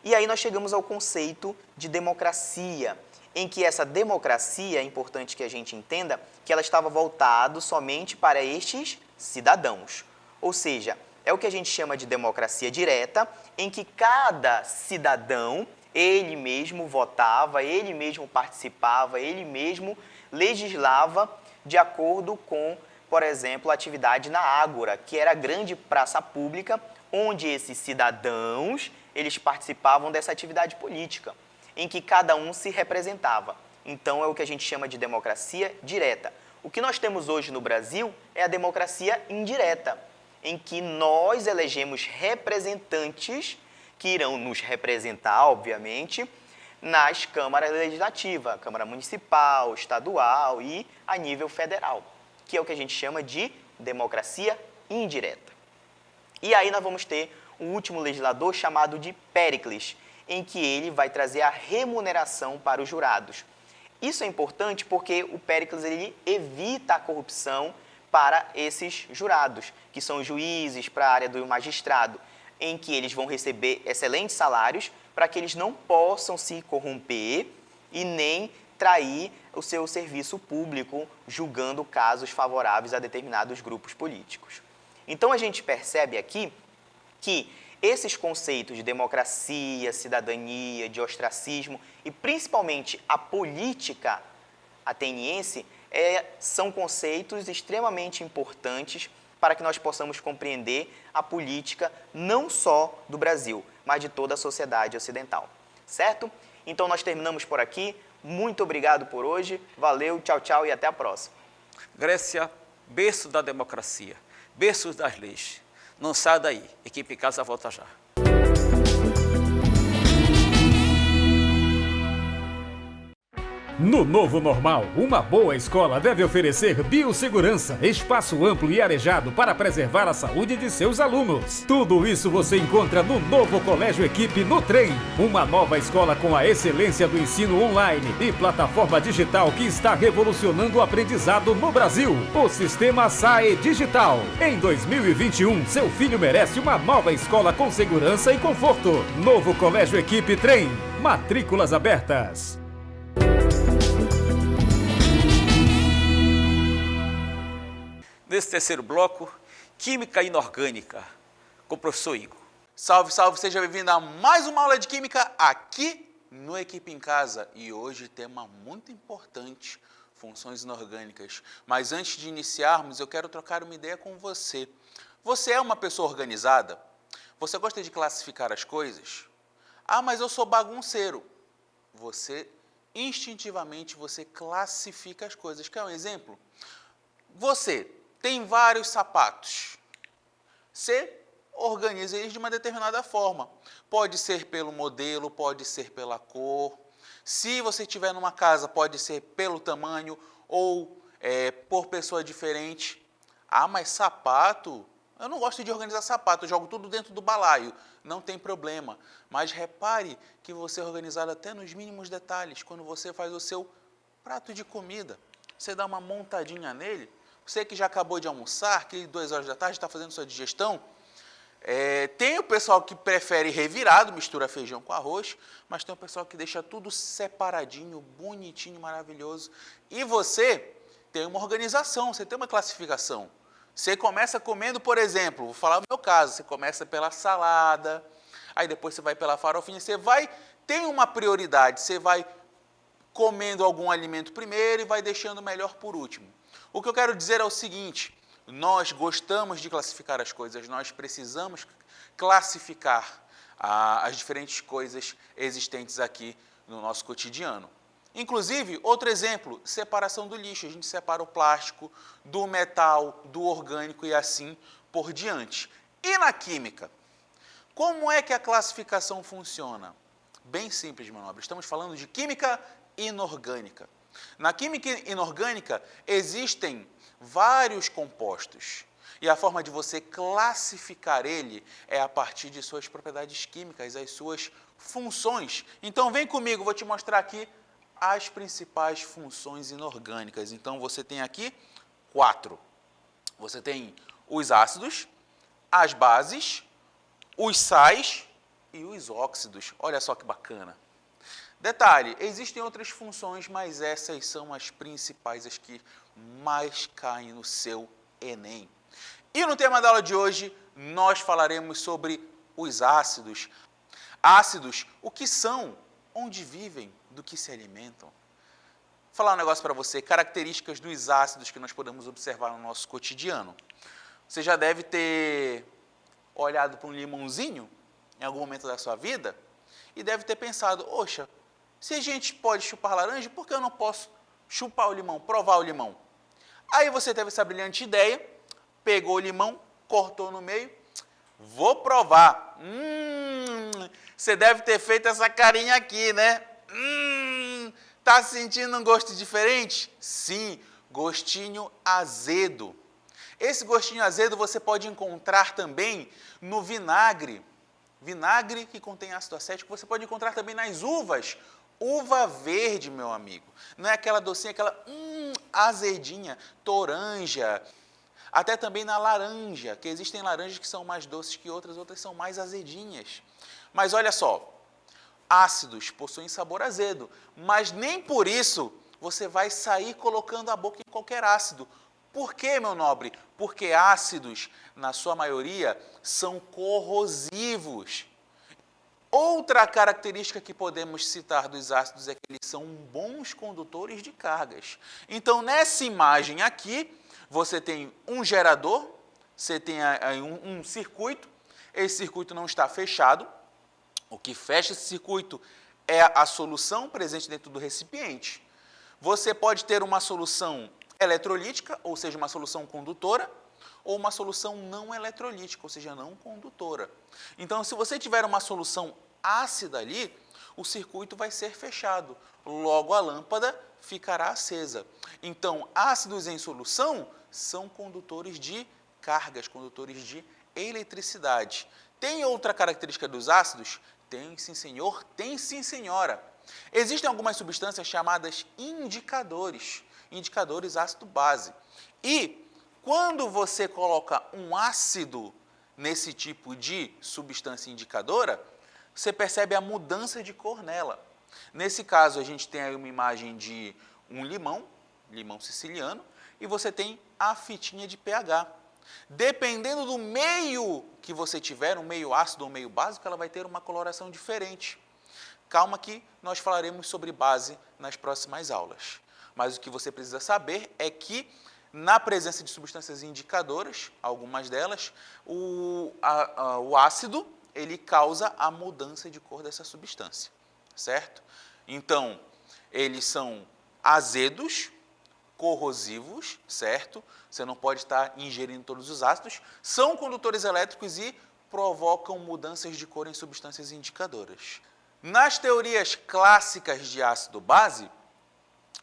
[SPEAKER 5] E aí nós chegamos ao conceito de democracia, em que essa democracia, é importante que a gente entenda, que ela estava voltada somente para estes cidadãos. Ou seja, é o que a gente chama de democracia direta, em que cada cidadão, ele mesmo votava, ele mesmo participava, ele mesmo legislava de acordo com, por exemplo, a atividade na Ágora, que era a grande praça pública, onde esses cidadãos, eles participavam dessa atividade política, em que cada um se representava. Então, é o que a gente chama de democracia direta. O que nós temos hoje no Brasil é a democracia indireta, em que nós elegemos representantes que irão nos representar, obviamente, nas câmaras legislativas, Câmara Municipal, Estadual e a nível federal, que é o que a gente chama de democracia indireta. E aí nós vamos ter um último legislador chamado de Péricles, em que ele vai trazer a remuneração para os jurados. Isso é importante porque o Péricles ele evita a corrupção para esses jurados, que são juízes para a área do magistrado, em que eles vão receber excelentes salários para que eles não possam se corromper e nem trair o seu serviço público julgando casos favoráveis a determinados grupos políticos. Então a gente percebe aqui que Esses conceitos de democracia, cidadania, de ostracismo e principalmente a política ateniense são conceitos extremamente importantes para que nós possamos compreender a política não só do Brasil, mas de toda a sociedade ocidental. Certo? Então nós terminamos por aqui. Muito obrigado por hoje. Valeu, tchau, tchau e até a próxima.
[SPEAKER 2] Grécia, berço da democracia, berço das leis. Não saia daí. Equipe em Casa volta já.
[SPEAKER 4] No novo normal, uma boa escola deve oferecer biossegurança, espaço amplo e arejado para preservar a saúde de seus alunos. Tudo isso você encontra no novo Colégio Equipe no Trem. Uma nova escola com a excelência do ensino online e plataforma digital que está revolucionando o aprendizado no Brasil. O sistema SAE Digital. Em 2021, seu filho merece uma nova escola com segurança e conforto. Novo Colégio Equipe Trem. Matrículas abertas.
[SPEAKER 2] Nesse terceiro bloco, Química Inorgânica, com o professor Igor.
[SPEAKER 6] Salve, salve, seja bem-vindo a mais uma aula de Química aqui no Equipe em Casa. E hoje tema muito importante, funções inorgânicas. Mas antes de iniciarmos, eu quero trocar uma ideia com você. Você é uma pessoa organizada? Você gosta de classificar as coisas? Ah, mas eu sou bagunceiro. Instintivamente, você classifica as coisas. Quer um exemplo? Você tem vários sapatos. Você organiza eles de uma determinada forma. Pode ser pelo modelo, pode ser pela cor. Se você estiver numa casa, pode ser pelo tamanho ou por pessoa diferente. Ah, mas sapato? Eu não gosto de organizar sapato, eu jogo tudo dentro do balaio. Não tem problema. Mas repare que você é organizado até nos mínimos detalhes. Quando você faz o seu prato de comida, você dá uma montadinha nele. Você que já acabou de almoçar, que 2 horas da tarde está fazendo sua digestão, tem o pessoal que prefere revirado, mistura feijão com arroz, mas tem o pessoal que deixa tudo separadinho, bonitinho, maravilhoso. E você tem uma organização, você tem uma classificação. Você começa comendo, por exemplo, vou falar no meu caso, você começa pela salada, aí depois você vai pela farofinha, tem uma prioridade, você vai comendo algum alimento primeiro e vai deixando o melhor por último. O que eu quero dizer é o seguinte, nós gostamos de classificar as coisas, nós precisamos classificar as diferentes coisas existentes aqui no nosso cotidiano. Inclusive, outro exemplo, separação do lixo. A gente separa o plástico do metal, do orgânico e assim por diante. E na química? Como é que a classificação funciona? Bem simples, meu nobre. Estamos falando de química inorgânica. Na química inorgânica existem vários compostos e a forma de você classificar ele é a partir de suas propriedades químicas, as suas funções. Então vem comigo, vou te mostrar aqui as principais funções inorgânicas. Então você tem aqui 4. Você tem os ácidos, as bases, os sais e os óxidos. Olha só que bacana. Detalhe, existem outras funções, mas essas são as principais, as que mais caem no seu Enem. E no tema da aula de hoje, nós falaremos sobre os ácidos. Ácidos, o que são, onde vivem, do que se alimentam. Vou falar um negócio para você, características dos ácidos que nós podemos observar no nosso cotidiano. Você já deve ter olhado para um limãozinho em algum momento da sua vida e deve ter pensado, oxa, se a gente pode chupar laranja, por que eu não posso chupar o limão, provar o limão? Aí você teve essa brilhante ideia, pegou o limão, cortou no meio, vou provar. Você deve ter feito essa carinha aqui, né? Tá sentindo um gosto diferente? Sim, gostinho azedo. Esse gostinho azedo você pode encontrar também no vinagre. Vinagre que contém ácido acético, você pode encontrar também nas uvas. Uva verde, meu amigo. Não é aquela docinha, aquela azedinha, toranja. Até também na laranja, que existem laranjas que são mais doces que outras, outras são mais azedinhas. Mas olha só, ácidos possuem sabor azedo, mas nem por isso você vai sair colocando a boca em qualquer ácido. Por quê, meu nobre? Porque ácidos, na sua maioria, são corrosivos. Outra característica que podemos citar dos ácidos é que eles são bons condutores de cargas. Então, nessa imagem aqui, você tem um gerador, você tem aí um circuito, esse circuito não está fechado. O que fecha esse circuito é a solução presente dentro do recipiente. Você pode ter uma solução eletrolítica, ou seja, uma solução condutora, ou uma solução não eletrolítica, ou seja, não condutora. Então, se você tiver uma solução ácida ali, o circuito vai ser fechado, logo a lâmpada ficará acesa. Então, ácidos em solução são condutores de cargas, condutores de eletricidade. Tem outra característica dos ácidos? Tem sim, senhor, tem sim, senhora. Existem algumas substâncias chamadas indicadores, indicadores ácido-base. E quando você coloca um ácido nesse tipo de substância indicadora, você percebe a mudança de cor nela. Nesse caso, a gente tem aí uma imagem de um limão siciliano, e você tem a fitinha de pH. Dependendo do meio que você tiver, um meio ácido ou um meio básico, ela vai ter uma coloração diferente. Calma que nós falaremos sobre base nas próximas aulas. Mas o que você precisa saber é que, na presença de substâncias indicadoras, algumas delas, o ácido ele causa a mudança de cor dessa substância, certo? Então, eles são azedos, corrosivos, certo? Você não pode estar ingerindo todos os ácidos, são condutores elétricos e provocam mudanças de cor em substâncias indicadoras. Nas teorias clássicas de ácido-base,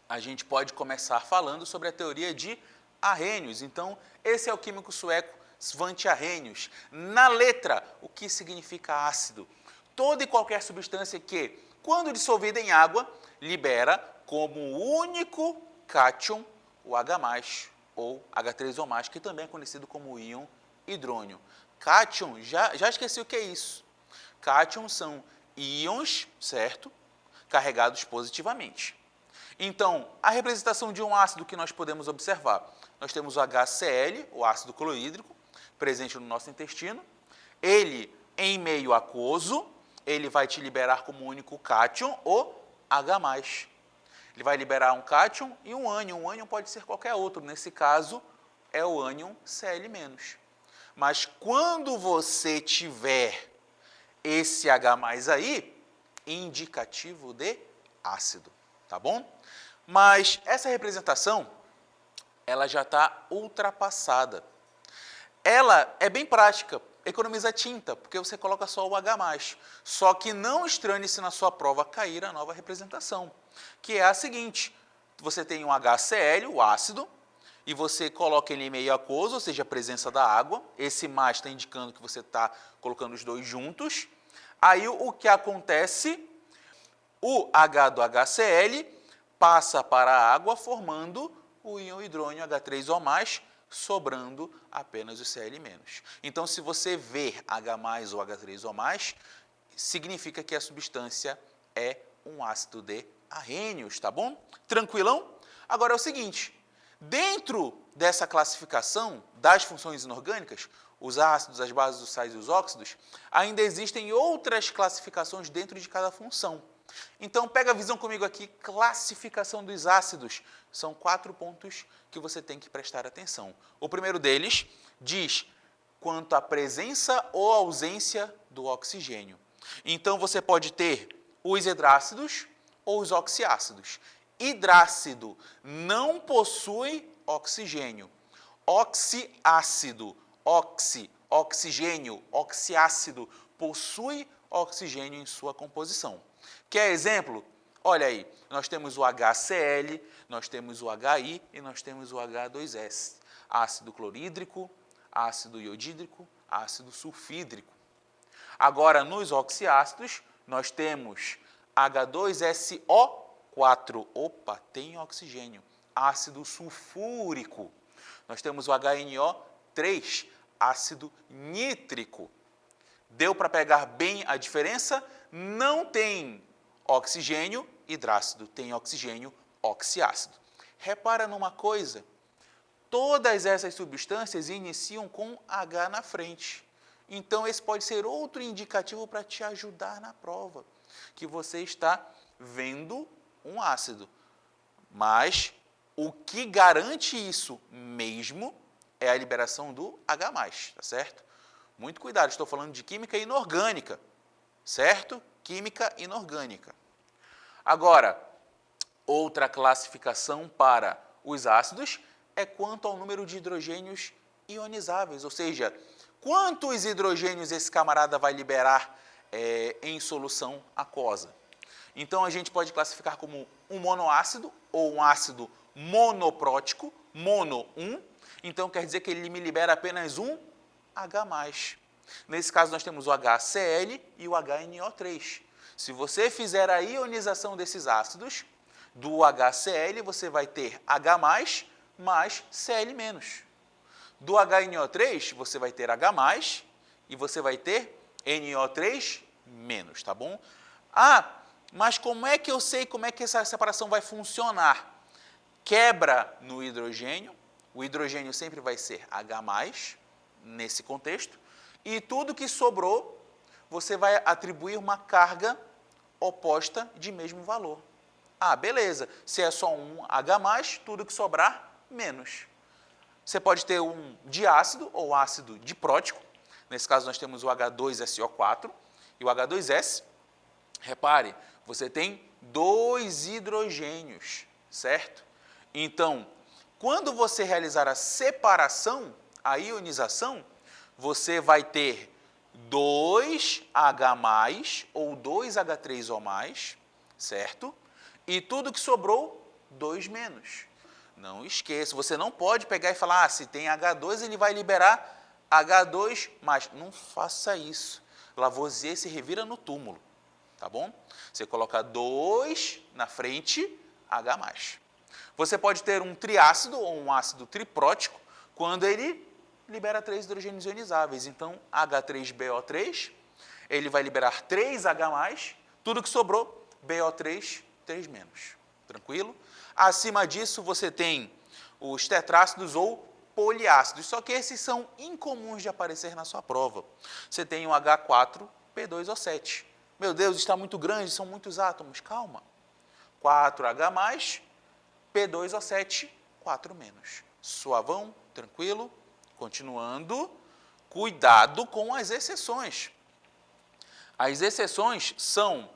[SPEAKER 6] a gente pode começar falando sobre a teoria de Arrhenius. Então, esse é o químico sueco Svante Arrhenius. Na letra, o que significa ácido? Toda e qualquer substância que, quando dissolvida em água, libera como único cátion o H+, ou H3O+, que também é conhecido como íon hidrônio. Cátion, já esqueci o que é isso. Cátions são íons, certo? Carregados positivamente. Então, a representação de um ácido que nós podemos observar. Nós temos o HCl, o ácido clorídrico, presente no nosso intestino. Ele, em meio aquoso, ele vai te liberar como único cátion o H+. Ele vai liberar um cátion e um ânion. Um ânion pode ser qualquer outro. Nesse caso, é o ânion Cl-. Mas quando você tiver esse H+ aí, indicativo de ácido, tá bom? Mas essa representação, ela já está ultrapassada. Ela é bem prática, economiza tinta, porque você coloca só o H+. Só que não estranhe se na sua prova cair a nova representação, que é a seguinte: você tem um HCl, o ácido, e você coloca ele em meio aquoso, ou seja, a presença da água. Esse mais está indicando que você está colocando os dois juntos. Aí o que acontece? O H do HCl passa para a água, formando o íon hidrônio H3O+, sobrando apenas o Cl-. Então, se você ver H+ ou H3O+, significa que a substância é um ácido de Arrhenius, tá bom? Tranquilão? Agora é o seguinte, dentro dessa classificação das funções inorgânicas, os ácidos, as bases, os sais e os óxidos, ainda existem outras classificações dentro de cada função. Então, pega a visão comigo aqui, classificação dos ácidos. São 4 pontos que você tem que prestar atenção. O primeiro deles diz quanto à presença ou ausência do oxigênio. Então, você pode ter os hidrácidos ou os oxiácidos. Hidrácido não possui oxigênio. Oxiácido, oxigênio, oxiácido, possui oxigênio em sua composição. Quer exemplo? Olha aí, nós temos o HCl, nós temos o HI e nós temos o H2S. Ácido clorídrico, ácido iodídrico, ácido sulfídrico. Agora, nos oxiácidos, nós temos H2SO4. Opa, tem oxigênio. Ácido sulfúrico. Nós temos o HNO3, ácido nítrico. Deu para pegar bem a diferença? Não tem oxigênio hidrácido, tem oxigênio oxiácido. Repara numa coisa, todas essas substâncias iniciam com H na frente. Então, esse pode ser outro indicativo para te ajudar na prova, que você está vendo um ácido. Mas o que garante isso mesmo é a liberação do H+, tá certo? Muito cuidado, estou falando de química inorgânica, certo? Química inorgânica. Agora, outra classificação para os ácidos é quanto ao número de hidrogênios ionizáveis, ou seja, quantos hidrogênios esse camarada vai liberar em solução aquosa. Então, a gente pode classificar como um monoácido ou um ácido monoprótico, mono 1. Então, quer dizer que ele me libera apenas um H+. Nesse caso, nós temos o HCl e o HNO3. Se você fizer a ionização desses ácidos, do HCl você vai ter H+, mais Cl-. Do HNO3, você vai ter H+, e você vai ter NO3-, tá bom? Ah, mas como é que eu sei como é que essa separação vai funcionar? Quebra no hidrogênio, o hidrogênio sempre vai ser H+, nesse contexto, e tudo que sobrou, você vai atribuir uma carga oposta de mesmo valor. Ah, beleza, se é só um H+, tudo que sobrar, menos. Você pode ter um diácido ou ácido diprótico, nesse caso nós temos o H2SO4 e o H2S. Repare, você tem 2 hidrogênios, certo? Então, quando você realizar a separação, a ionização, você vai ter 2H+, ou 2H3O+, certo? E tudo que sobrou, 2-. Não esqueça, você não pode pegar e falar, se tem H2, ele vai liberar H2+. Não faça isso. Lavoisier se revira no túmulo, tá bom? Você coloca 2 na frente, H+. Você pode ter um triácido ou um ácido triprótico, quando ele libera 3 hidrogênios ionizáveis. Então, H3BO3, ele vai liberar 3H+, tudo que sobrou, BO3, 3-. Tranquilo? Acima disso, você tem os tetrácidos ou poliácidos, só que esses são incomuns de aparecer na sua prova. Você tem o H4P2O7. Meu Deus, está muito grande, são muitos átomos. Calma. 4H+, P2O7, 4-. Suavão, tranquilo. Continuando, cuidado com as exceções. As exceções são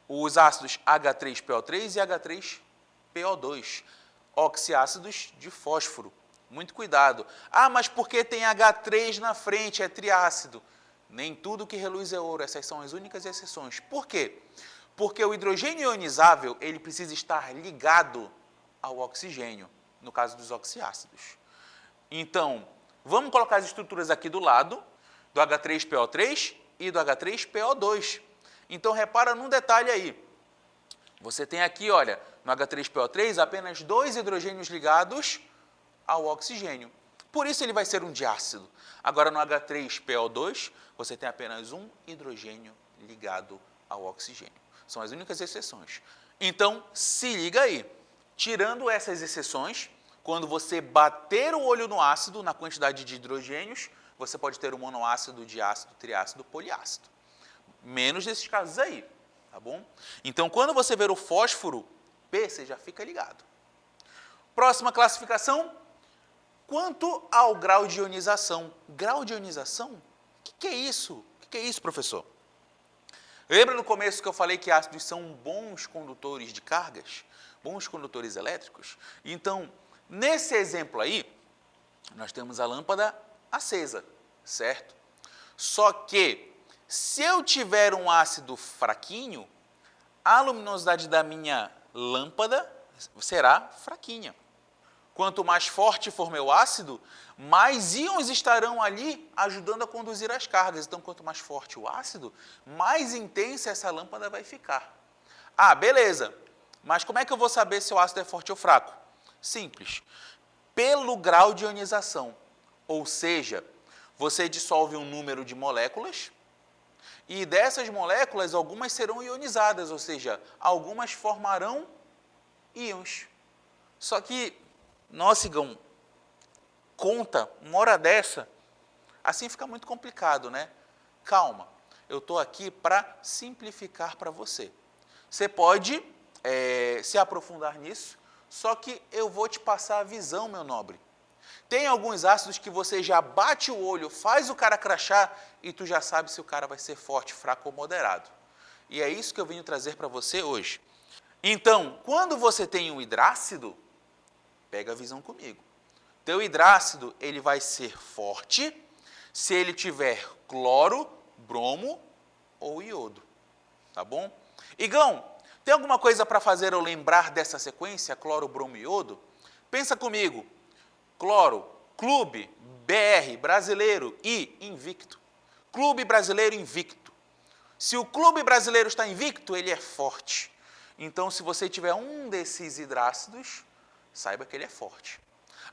[SPEAKER 6] os ácidos H3PO3 e H3PO2, oxiácidos de fósforo. Muito cuidado. Ah, mas por que tem H3 na frente, é triácido? Nem tudo que reluz é ouro, essas são as únicas exceções. Por quê? Porque o hidrogênio ionizável, ele precisa estar ligado ao oxigênio, no caso dos oxiácidos. Então, vamos colocar as estruturas aqui do lado, do H3PO3 e do H3PO2. Então, repara num detalhe aí. Você tem aqui, olha, no H3PO3, apenas 2 hidrogênios ligados ao oxigênio. Por isso, ele vai ser um diácido. Agora, no H3PO2, você tem apenas um hidrogênio ligado ao oxigênio. São as únicas exceções. Então, se liga aí. Tirando essas exceções, quando você bater o olho no ácido, na quantidade de hidrogênios, você pode ter um monoácido, diácido, triácido, poliácido. Menos desses casos aí, tá bom? Então, quando você ver o fósforo P, você já fica ligado. Próxima classificação, quanto ao grau de ionização. Grau de ionização? O que é isso? O que é isso, professor? Lembra no começo que eu falei que ácidos são bons condutores de cargas? Bons condutores elétricos? Então, nesse exemplo aí, nós temos a lâmpada acesa, certo? Só que, se eu tiver um ácido fraquinho, a luminosidade da minha lâmpada será fraquinha. Quanto mais forte for meu ácido, mais íons estarão ali ajudando a conduzir as cargas. Então, quanto mais forte o ácido, mais intensa essa lâmpada vai ficar. Ah, beleza. Mas como é que eu vou saber se o ácido é forte ou fraco? Simples. Pelo grau de ionização. Ou seja, você dissolve um número de moléculas e dessas moléculas, algumas serão ionizadas, ou seja, algumas formarão íons. Só que, nossa, Igão, conta uma hora dessa? Assim fica muito complicado, né? Calma, eu estou aqui para simplificar para você. Você pode se aprofundar nisso, só que eu vou te passar a visão, meu nobre. Tem alguns ácidos que você já bate o olho, faz o cara crachar e tu já sabe se o cara vai ser forte, fraco ou moderado. E é isso que eu venho trazer para você hoje. Então, quando você tem um hidrácido, pega a visão comigo. Teu hidrácido, ele vai ser forte se ele tiver cloro, bromo ou iodo. Tá bom? Igão, tem alguma coisa para fazer eu lembrar dessa sequência, cloro, bromo e iodo? Pensa comigo. Cloro, clube, BR, brasileiro e invicto. Clube brasileiro invicto. Se o clube brasileiro está invicto, ele é forte. Então, se você tiver um desses hidrácidos, saiba que ele é forte.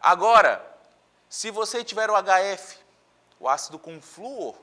[SPEAKER 6] Agora, se você tiver o HF, o ácido com flúor,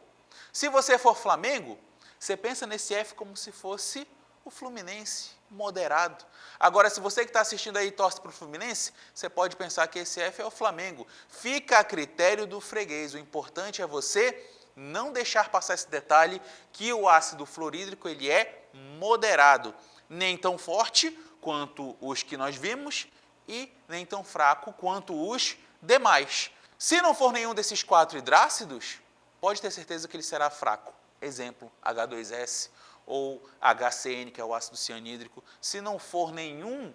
[SPEAKER 6] se você for Flamengo, você pensa nesse F como se fosse o Fluminense, moderado. Agora, se você que está assistindo aí torce para o Fluminense, você pode pensar que esse F é o Flamengo. Fica a critério do freguês. O importante é você não deixar passar esse detalhe que o ácido fluorídrico ele é moderado. Nem tão forte quanto os que nós vimos e nem tão fraco quanto os demais. Se não for nenhum desses 4 hidrácidos, pode ter certeza que ele será fraco. Exemplo, H2S ou HCN, que é o ácido cianídrico. Se não for nenhum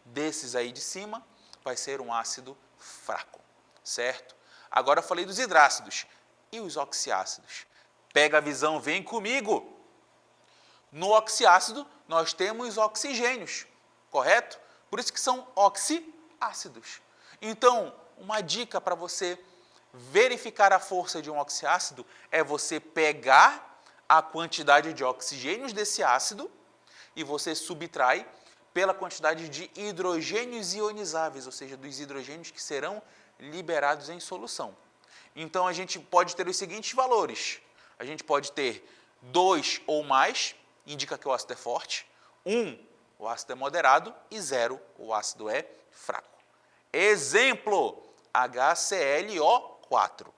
[SPEAKER 6] desses aí de cima, vai ser um ácido fraco, certo? Agora eu falei dos hidrácidos e os oxiácidos. Pega a visão, vem comigo. No oxiácido, nós temos oxigênios, correto? Por isso que são oxiácidos. Então, uma dica para você verificar a força de um oxiácido é você pegar a quantidade de oxigênios desse ácido e você subtrai pela quantidade de hidrogênios ionizáveis, ou seja, dos hidrogênios que serão liberados em solução. Então, a gente pode ter os seguintes valores. A gente pode ter 2 ou mais, indica que o ácido é forte, 1, o ácido é moderado, e 0, o ácido é fraco. Exemplo, HClO4.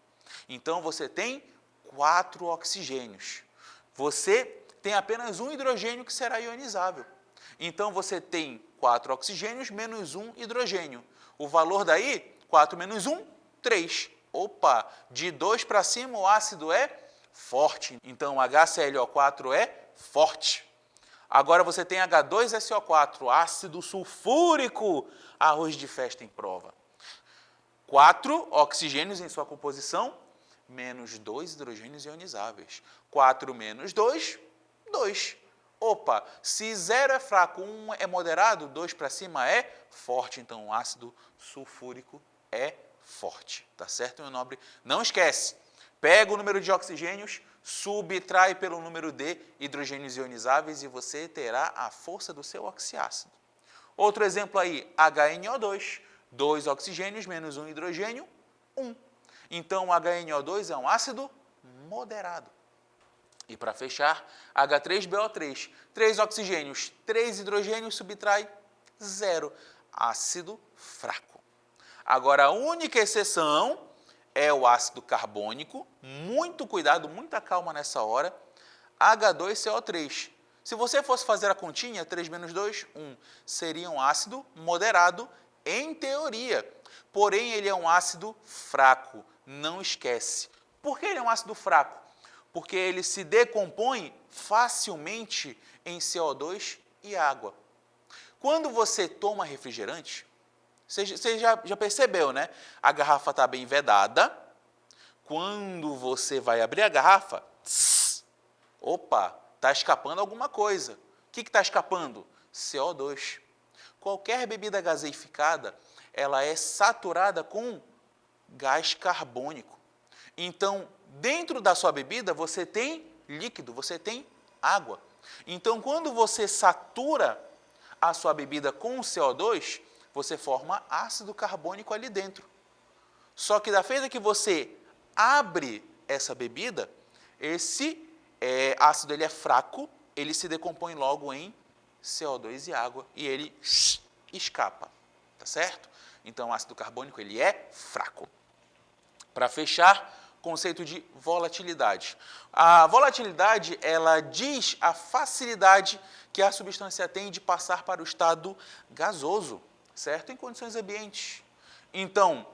[SPEAKER 6] Então, você tem 4 oxigênios. Você tem apenas um hidrogênio que será ionizável. Então, você tem 4 oxigênios menos 1 hidrogênio. O valor daí, 4 menos 1, 3. Opa, de 2 para cima o ácido é forte. Então, HClO4 é forte. Agora você tem H2SO4, ácido sulfúrico, arroz de festa em prova. 4 oxigênios em sua composição, menos 2 hidrogênios ionizáveis. 4 menos 2, 2. Opa, se 0 é fraco, 1 é moderado, 2 para cima é forte. Então, o ácido sulfúrico é forte. Tá certo, meu nobre? Não esquece, pega o número de oxigênios, subtrai pelo número de hidrogênios ionizáveis e você terá a força do seu oxiácido. Outro exemplo aí, HNO2, 2 oxigênios menos 1 hidrogênio, 1. Então, o HNO2 é um ácido moderado. E para fechar, H3BO3, 3 oxigênios, 3 hidrogênios, subtrai 0, ácido fraco. Agora, a única exceção é o ácido carbônico, muito cuidado, muita calma nessa hora, H2CO3. Se você fosse fazer a continha, 3 menos 2, 1, seria um ácido moderado em teoria, porém ele é um ácido fraco, não esquece. Por que ele é um ácido fraco? Porque ele se decompõe facilmente em CO2 e água. Quando você toma refrigerante, você já percebeu, né? A garrafa está bem vedada. Quando você vai abrir a garrafa, opa, está escapando alguma coisa. O que está escapando? CO2. Qualquer bebida gaseificada, ela é saturada com gás carbônico. Então, dentro da sua bebida, você tem líquido, você tem água. Então, quando você satura a sua bebida com CO2, você forma ácido carbônico ali dentro. Só que da feita que você abre essa bebida, esse ácido ele é fraco, ele se decompõe logo em CO2 e água e ele escapa, tá certo? Então, o ácido carbônico ele é fraco. Para fechar, conceito de volatilidade. A volatilidade, ela diz a facilidade que a substância tem de passar para o estado gasoso, certo? Em condições ambientes. Então,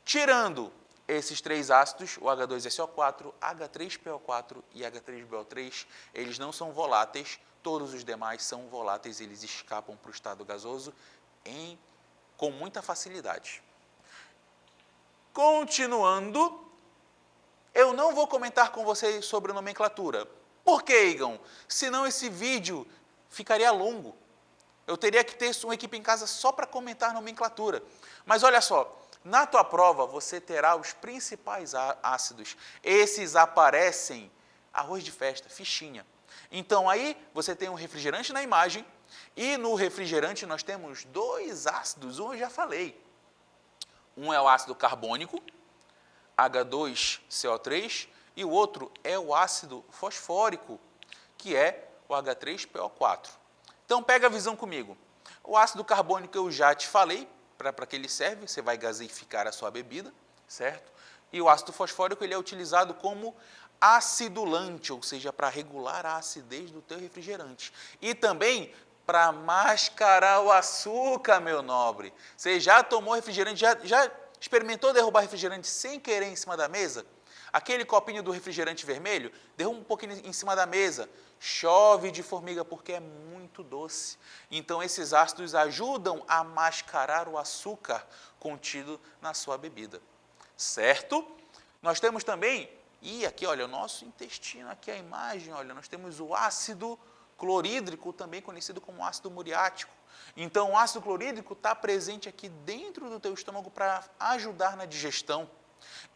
[SPEAKER 6] tirando esses três ácidos, o H2SO4, H3PO4 e H3BO3, eles não são voláteis, todos os demais são voláteis, eles escapam para o estado gasoso com muita facilidade. Continuando, eu não vou comentar com vocês sobre nomenclatura. Por quê, Igão? Senão esse vídeo ficaria longo. Eu teria que ter uma equipe em casa só para comentar nomenclatura. Mas olha só, na tua prova você terá os principais ácidos. Esses aparecem, arroz de festa, fichinha. Então aí você tem um refrigerante na imagem e no refrigerante nós temos dois ácidos, um eu já falei. Um é o ácido carbônico, H2CO3, e o outro é o ácido fosfórico, que é o H3PO4. Então pega a visão comigo. O ácido carbônico eu já te falei, para que ele serve, você vai gaseificar a sua bebida, certo? E o ácido fosfórico ele é utilizado como acidulante, ou seja, para regular a acidez do teu refrigerante. E também para mascarar o açúcar, meu nobre. Você já tomou refrigerante, já experimentou derrubar refrigerante sem querer em cima da mesa? Aquele copinho do refrigerante vermelho, derruba um pouquinho em cima da mesa. Chove de formiga porque é muito doce. Então, esses ácidos ajudam a mascarar o açúcar contido na sua bebida. Certo? Nós temos também, e aqui, olha, o nosso intestino, aqui a imagem, olha, nós temos o ácido clorídrico, também conhecido como ácido muriático. Então, o ácido clorídrico está presente aqui dentro do teu estômago para ajudar na digestão.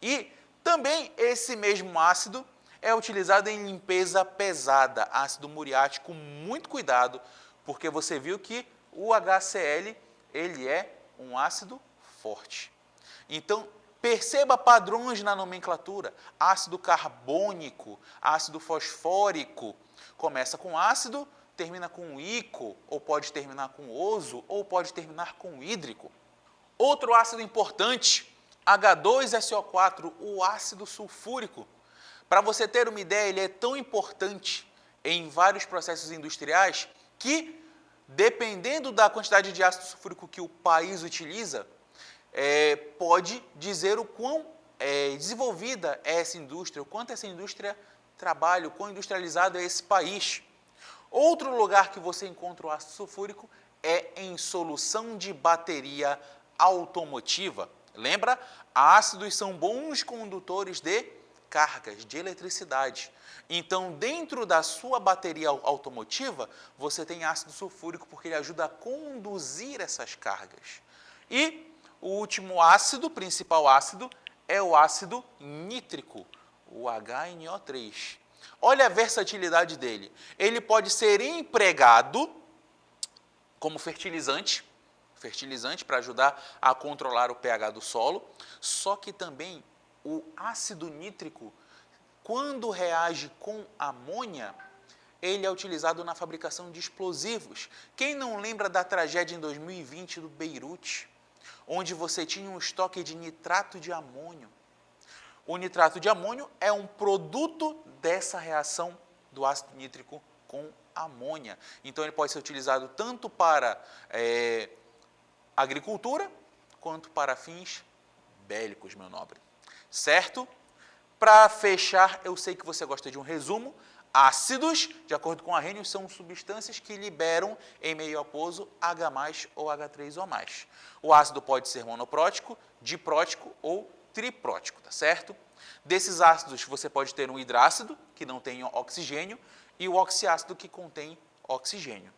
[SPEAKER 6] E também esse mesmo ácido é utilizado em limpeza pesada, ácido muriático, muito cuidado, porque você viu que o HCl, ele é um ácido forte. Então, perceba padrões na nomenclatura, ácido carbônico, ácido fosfórico, começa com ácido, termina com ico, ou pode terminar com oso, ou pode terminar com hídrico. Outro ácido importante, H2SO4, o ácido sulfúrico. Para você ter uma ideia, ele é tão importante em vários processos industriais que, dependendo da quantidade de ácido sulfúrico que o país utiliza, pode dizer o quão desenvolvida é essa indústria, o quanto essa indústria trabalha, o quão industrializado é esse país. Outro lugar que você encontra o ácido sulfúrico é em solução de bateria automotiva. Lembra? Ácidos são bons condutores de cargas, de eletricidade. Então, dentro da sua bateria automotiva, você tem ácido sulfúrico porque ele ajuda a conduzir essas cargas. E o último ácido, principal ácido, é o ácido nítrico, o HNO3. Olha a versatilidade dele. Ele pode ser empregado como fertilizante para ajudar a controlar o pH do solo, só que também o ácido nítrico, quando reage com amônia, ele é utilizado na fabricação de explosivos. Quem não lembra da tragédia em 2020 do Beirute, onde você tinha um estoque de nitrato de amônio? O nitrato de amônio é um produto dessa reação do ácido nítrico com amônia. Então, ele pode ser utilizado tanto para agricultura, quanto para fins bélicos, meu nobre. Certo? Para fechar, eu sei que você gosta de um resumo. Ácidos, de acordo com Arrhenius, são substâncias que liberam em meio aquoso H+, ou H3O+. O ácido pode ser monoprótico, diprótico ou triprótico, tá certo? Desses ácidos, você pode ter um hidrácido, que não tem oxigênio, e o oxiácido, que contém oxigênio.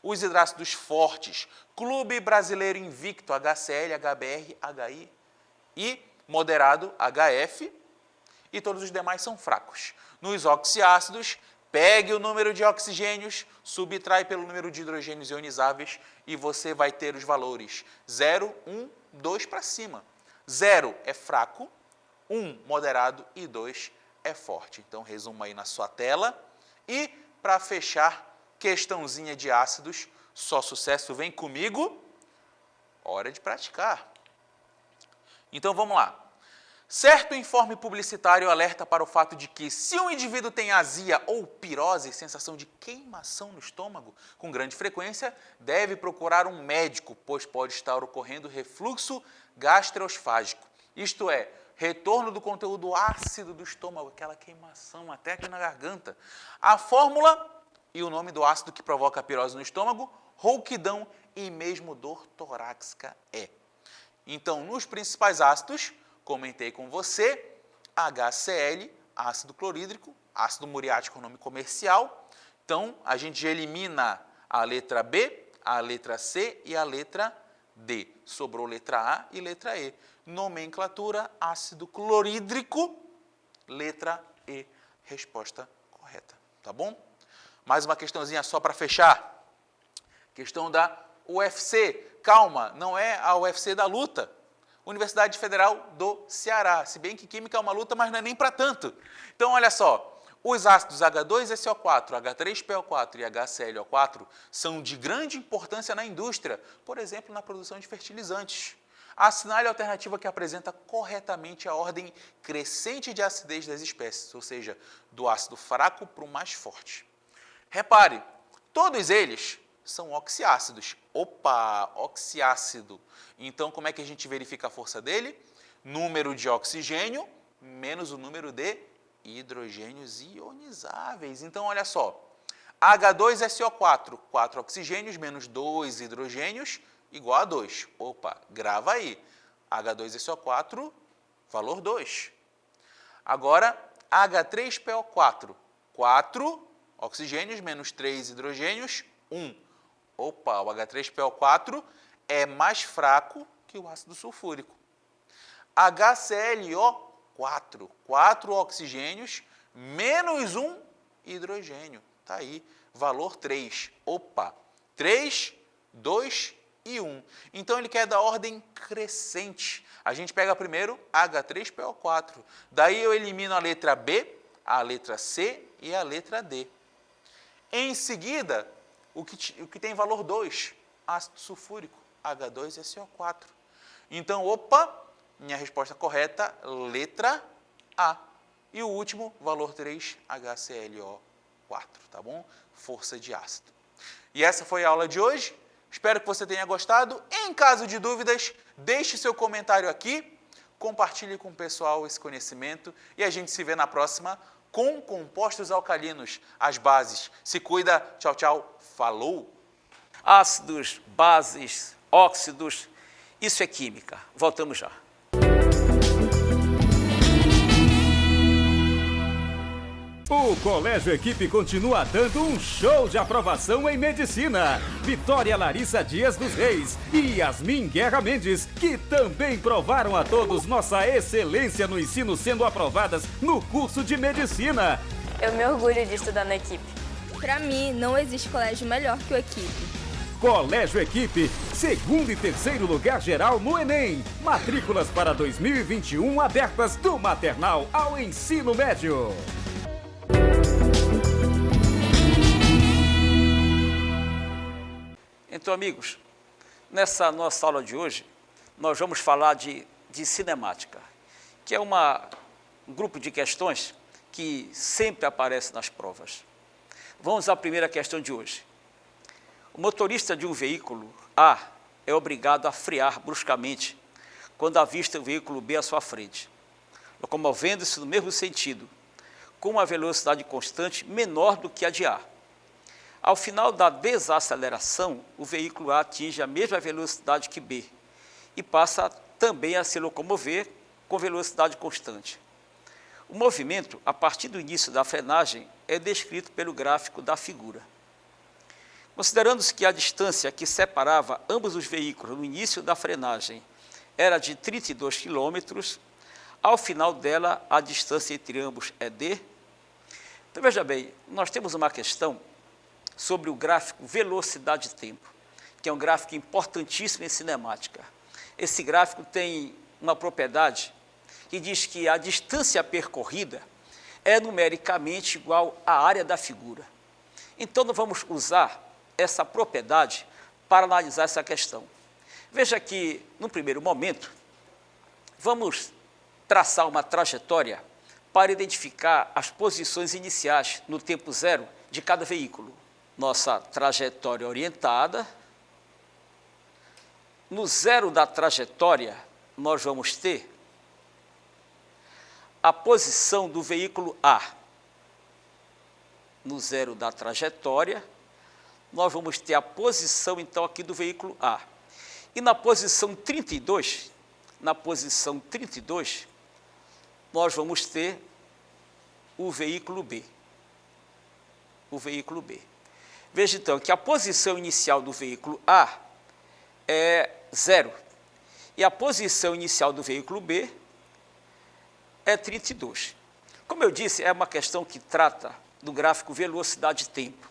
[SPEAKER 6] Os hidrácidos fortes, Clube Brasileiro Invicto, HCl, HBr, HI e moderado, HF, e todos os demais são fracos. Nos oxiácidos, pegue o número de oxigênios, subtrai pelo número de hidrogênios ionizáveis e você vai ter os valores 0, 1, 2 para cima. 0 é fraco, 1 moderado e 2 é forte. Então, resuma aí na sua tela. E, para fechar, questãozinha de ácidos, só sucesso, vem comigo, hora de praticar. Então, vamos lá. Certo informe publicitário alerta para o fato de que, se um indivíduo tem azia ou pirose, sensação de queimação no estômago, com grande frequência, deve procurar um médico, pois pode estar ocorrendo refluxo gastroesfágico, isto é, retorno do conteúdo ácido do estômago, aquela queimação até aqui na garganta. A fórmula e o nome do ácido que provoca a pirose no estômago, rouquidão e mesmo dor torácica é. Então, nos principais ácidos, comentei com você, HCl, ácido clorídrico, ácido muriático, nome comercial. Então, a gente elimina a letra B, a letra C e a letra D. Sobrou letra A e letra E. Nomenclatura, ácido clorídrico, letra E. Resposta correta, tá bom? Mais uma questãozinha só para fechar. Questão da UFC. Calma, não é a UFC da luta. Universidade Federal do Ceará. Se bem que química é uma luta, mas não é nem para tanto. Então, olha só. Os ácidos H2SO4, H3PO4 e HClO4 são de grande importância na indústria, por exemplo, na produção de fertilizantes. Assinale a alternativa que apresenta corretamente a ordem crescente de acidez das espécies, ou seja, do ácido fraco para o mais forte. Repare, todos eles são oxiácidos. Opa, oxiácido. Então, como é que a gente verifica a força dele? Número de oxigênio menos o número de hidrogênios ionizáveis. Então, olha só. H2SO4, 4 oxigênios menos 2 hidrogênios, igual a 2. Opa, grava aí. H2SO4, valor 2. Agora, H3PO4, 4 oxigênios menos 3 hidrogênios, 1. Opa, o H3PO4 é mais fraco que o ácido sulfúrico. HClO4, 4 oxigênios menos 1 hidrogênio. Está aí, valor 3. Opa, 3, 2 e 1. Então, ele quer da ordem crescente. A gente pega primeiro H3PO4. Daí, eu elimino a letra B, a letra C e a letra D. Em seguida, o que tem valor 2, ácido sulfúrico, H2SO4. Então, opa, minha resposta correta, letra A. E o último, valor 3, HClO4, tá bom? Força de ácido. E essa foi a aula de hoje. Espero que você tenha gostado. Em caso de dúvidas, deixe seu comentário aqui, compartilhe com o pessoal esse conhecimento e a gente se vê na próxima com compostos alcalinos, as bases. Se cuida, tchau, tchau, falou!
[SPEAKER 2] Ácidos, bases, óxidos, isso é química. Voltamos já.
[SPEAKER 4] O Colégio Equipe continua dando um show de aprovação em medicina. Vitória Larissa Dias dos Reis e Yasmin Guerra Mendes, que também provaram a todos nossa excelência no ensino, sendo aprovadas no curso de medicina.
[SPEAKER 7] Eu me orgulho de estudar na Equipe.
[SPEAKER 8] Para mim, não existe colégio melhor que o Equipe.
[SPEAKER 4] Colégio Equipe, segundo e terceiro lugar geral no Enem. Matrículas para 2021 abertas do maternal ao ensino médio.
[SPEAKER 2] Então, amigos, nessa nossa aula de hoje, nós vamos falar de cinemática, que é um grupo de questões que sempre aparece nas provas. Vamos à primeira questão de hoje. O motorista de um veículo A é obrigado a frear bruscamente quando avista o veículo B à sua frente, locomovendo-se no mesmo sentido, com uma velocidade constante menor do que a de A. Ao final da desaceleração, o veículo A atinge a mesma velocidade que B e passa também a se locomover com velocidade constante. O movimento, a partir do início da frenagem, é descrito pelo gráfico da figura. Considerando-se que a distância que separava ambos os veículos no início da frenagem era de 32 km, ao final dela a distância entre ambos é D. Então, veja bem, nós temos uma questão sobre o gráfico velocidade-tempo, que é um gráfico importantíssimo em cinemática. Esse gráfico tem uma propriedade que diz que a distância percorrida é numericamente igual à área da figura. Então, nós vamos usar essa propriedade para analisar essa questão. Veja que, no primeiro momento, vamos traçar uma trajetória para identificar as posições iniciais no tempo zero de cada veículo. Nossa trajetória orientada. No zero da trajetória, nós vamos ter a posição do veículo A. No zero da trajetória, nós vamos ter a posição, então, aqui do veículo A. E na posição 32, nós vamos ter o veículo B. O veículo B. Veja, então, que a posição inicial do veículo A é 0. E a posição inicial do veículo B é 32. Como eu disse, é uma questão que trata do gráfico velocidade-tempo.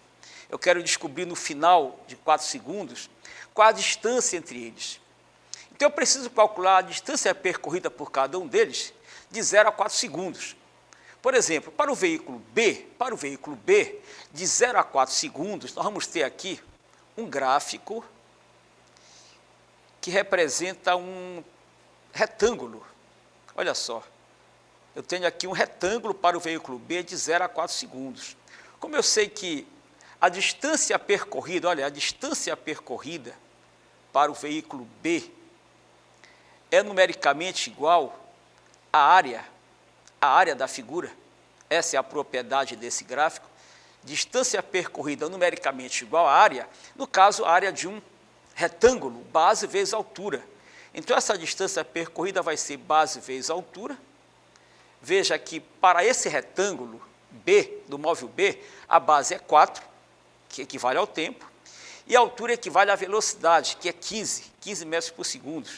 [SPEAKER 2] Eu quero descobrir no final de 4 segundos qual a distância entre eles. Então, eu preciso calcular a distância percorrida por cada um deles de 0 a 4 segundos. Por exemplo, para o veículo B, de 0 a 4 segundos, nós vamos ter aqui um gráfico que representa um retângulo. Olha só, eu tenho aqui um retângulo para o veículo B de 0 a 4 segundos. Como eu sei que a distância percorrida, olha, a distância percorrida para o veículo B é numericamente igual à área da figura, essa é a propriedade desse gráfico, distância percorrida numericamente igual à área, no caso, a área de um retângulo, base vezes altura. Então, essa distância percorrida vai ser base vezes altura. Veja que para esse retângulo B, do móvel B, a base é 4, que equivale ao tempo, e a altura equivale à velocidade, que é 15 metros por segundo.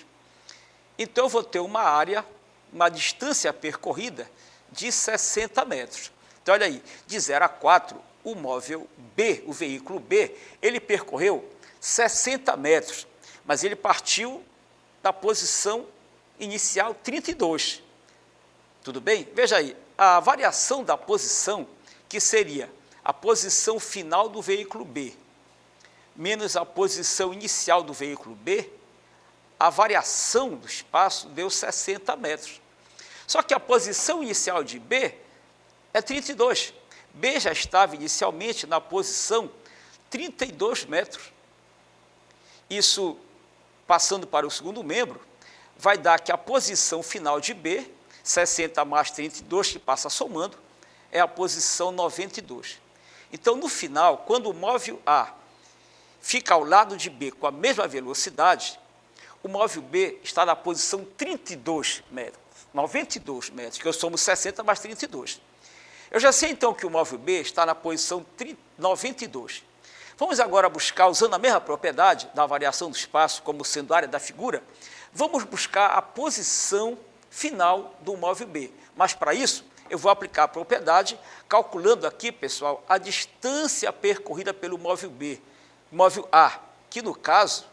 [SPEAKER 2] Então, eu vou ter uma área, uma distância percorrida de 60 metros. Então, olha aí, de 0 a 4, o móvel B, o veículo B, ele percorreu 60 metros, mas ele partiu da posição inicial 32. Tudo bem? Veja aí, a variação da posição, que seria a posição final do veículo B, menos a posição inicial do veículo B, a variação do espaço deu 60 metros. Só que a posição inicial de B é 32. B já estava inicialmente na posição 32 metros. Isso, passando para o segundo membro, vai dar que a posição final de B, 60 mais 32, que passa somando, é a posição 92. Então, no final, quando o móvel A fica ao lado de B com a mesma velocidade, o móvel B está na posição 32 metros, 92 metros, que eu somo 60 mais 32. Eu já sei, então, que o móvel B está na posição 92. Vamos agora buscar, usando a mesma propriedade da variação do espaço, como sendo a área da figura, vamos buscar a posição final do móvel B. Mas, para isso, eu vou aplicar a propriedade, calculando aqui, pessoal, a distância percorrida pelo móvel B, móvel A, que, no caso,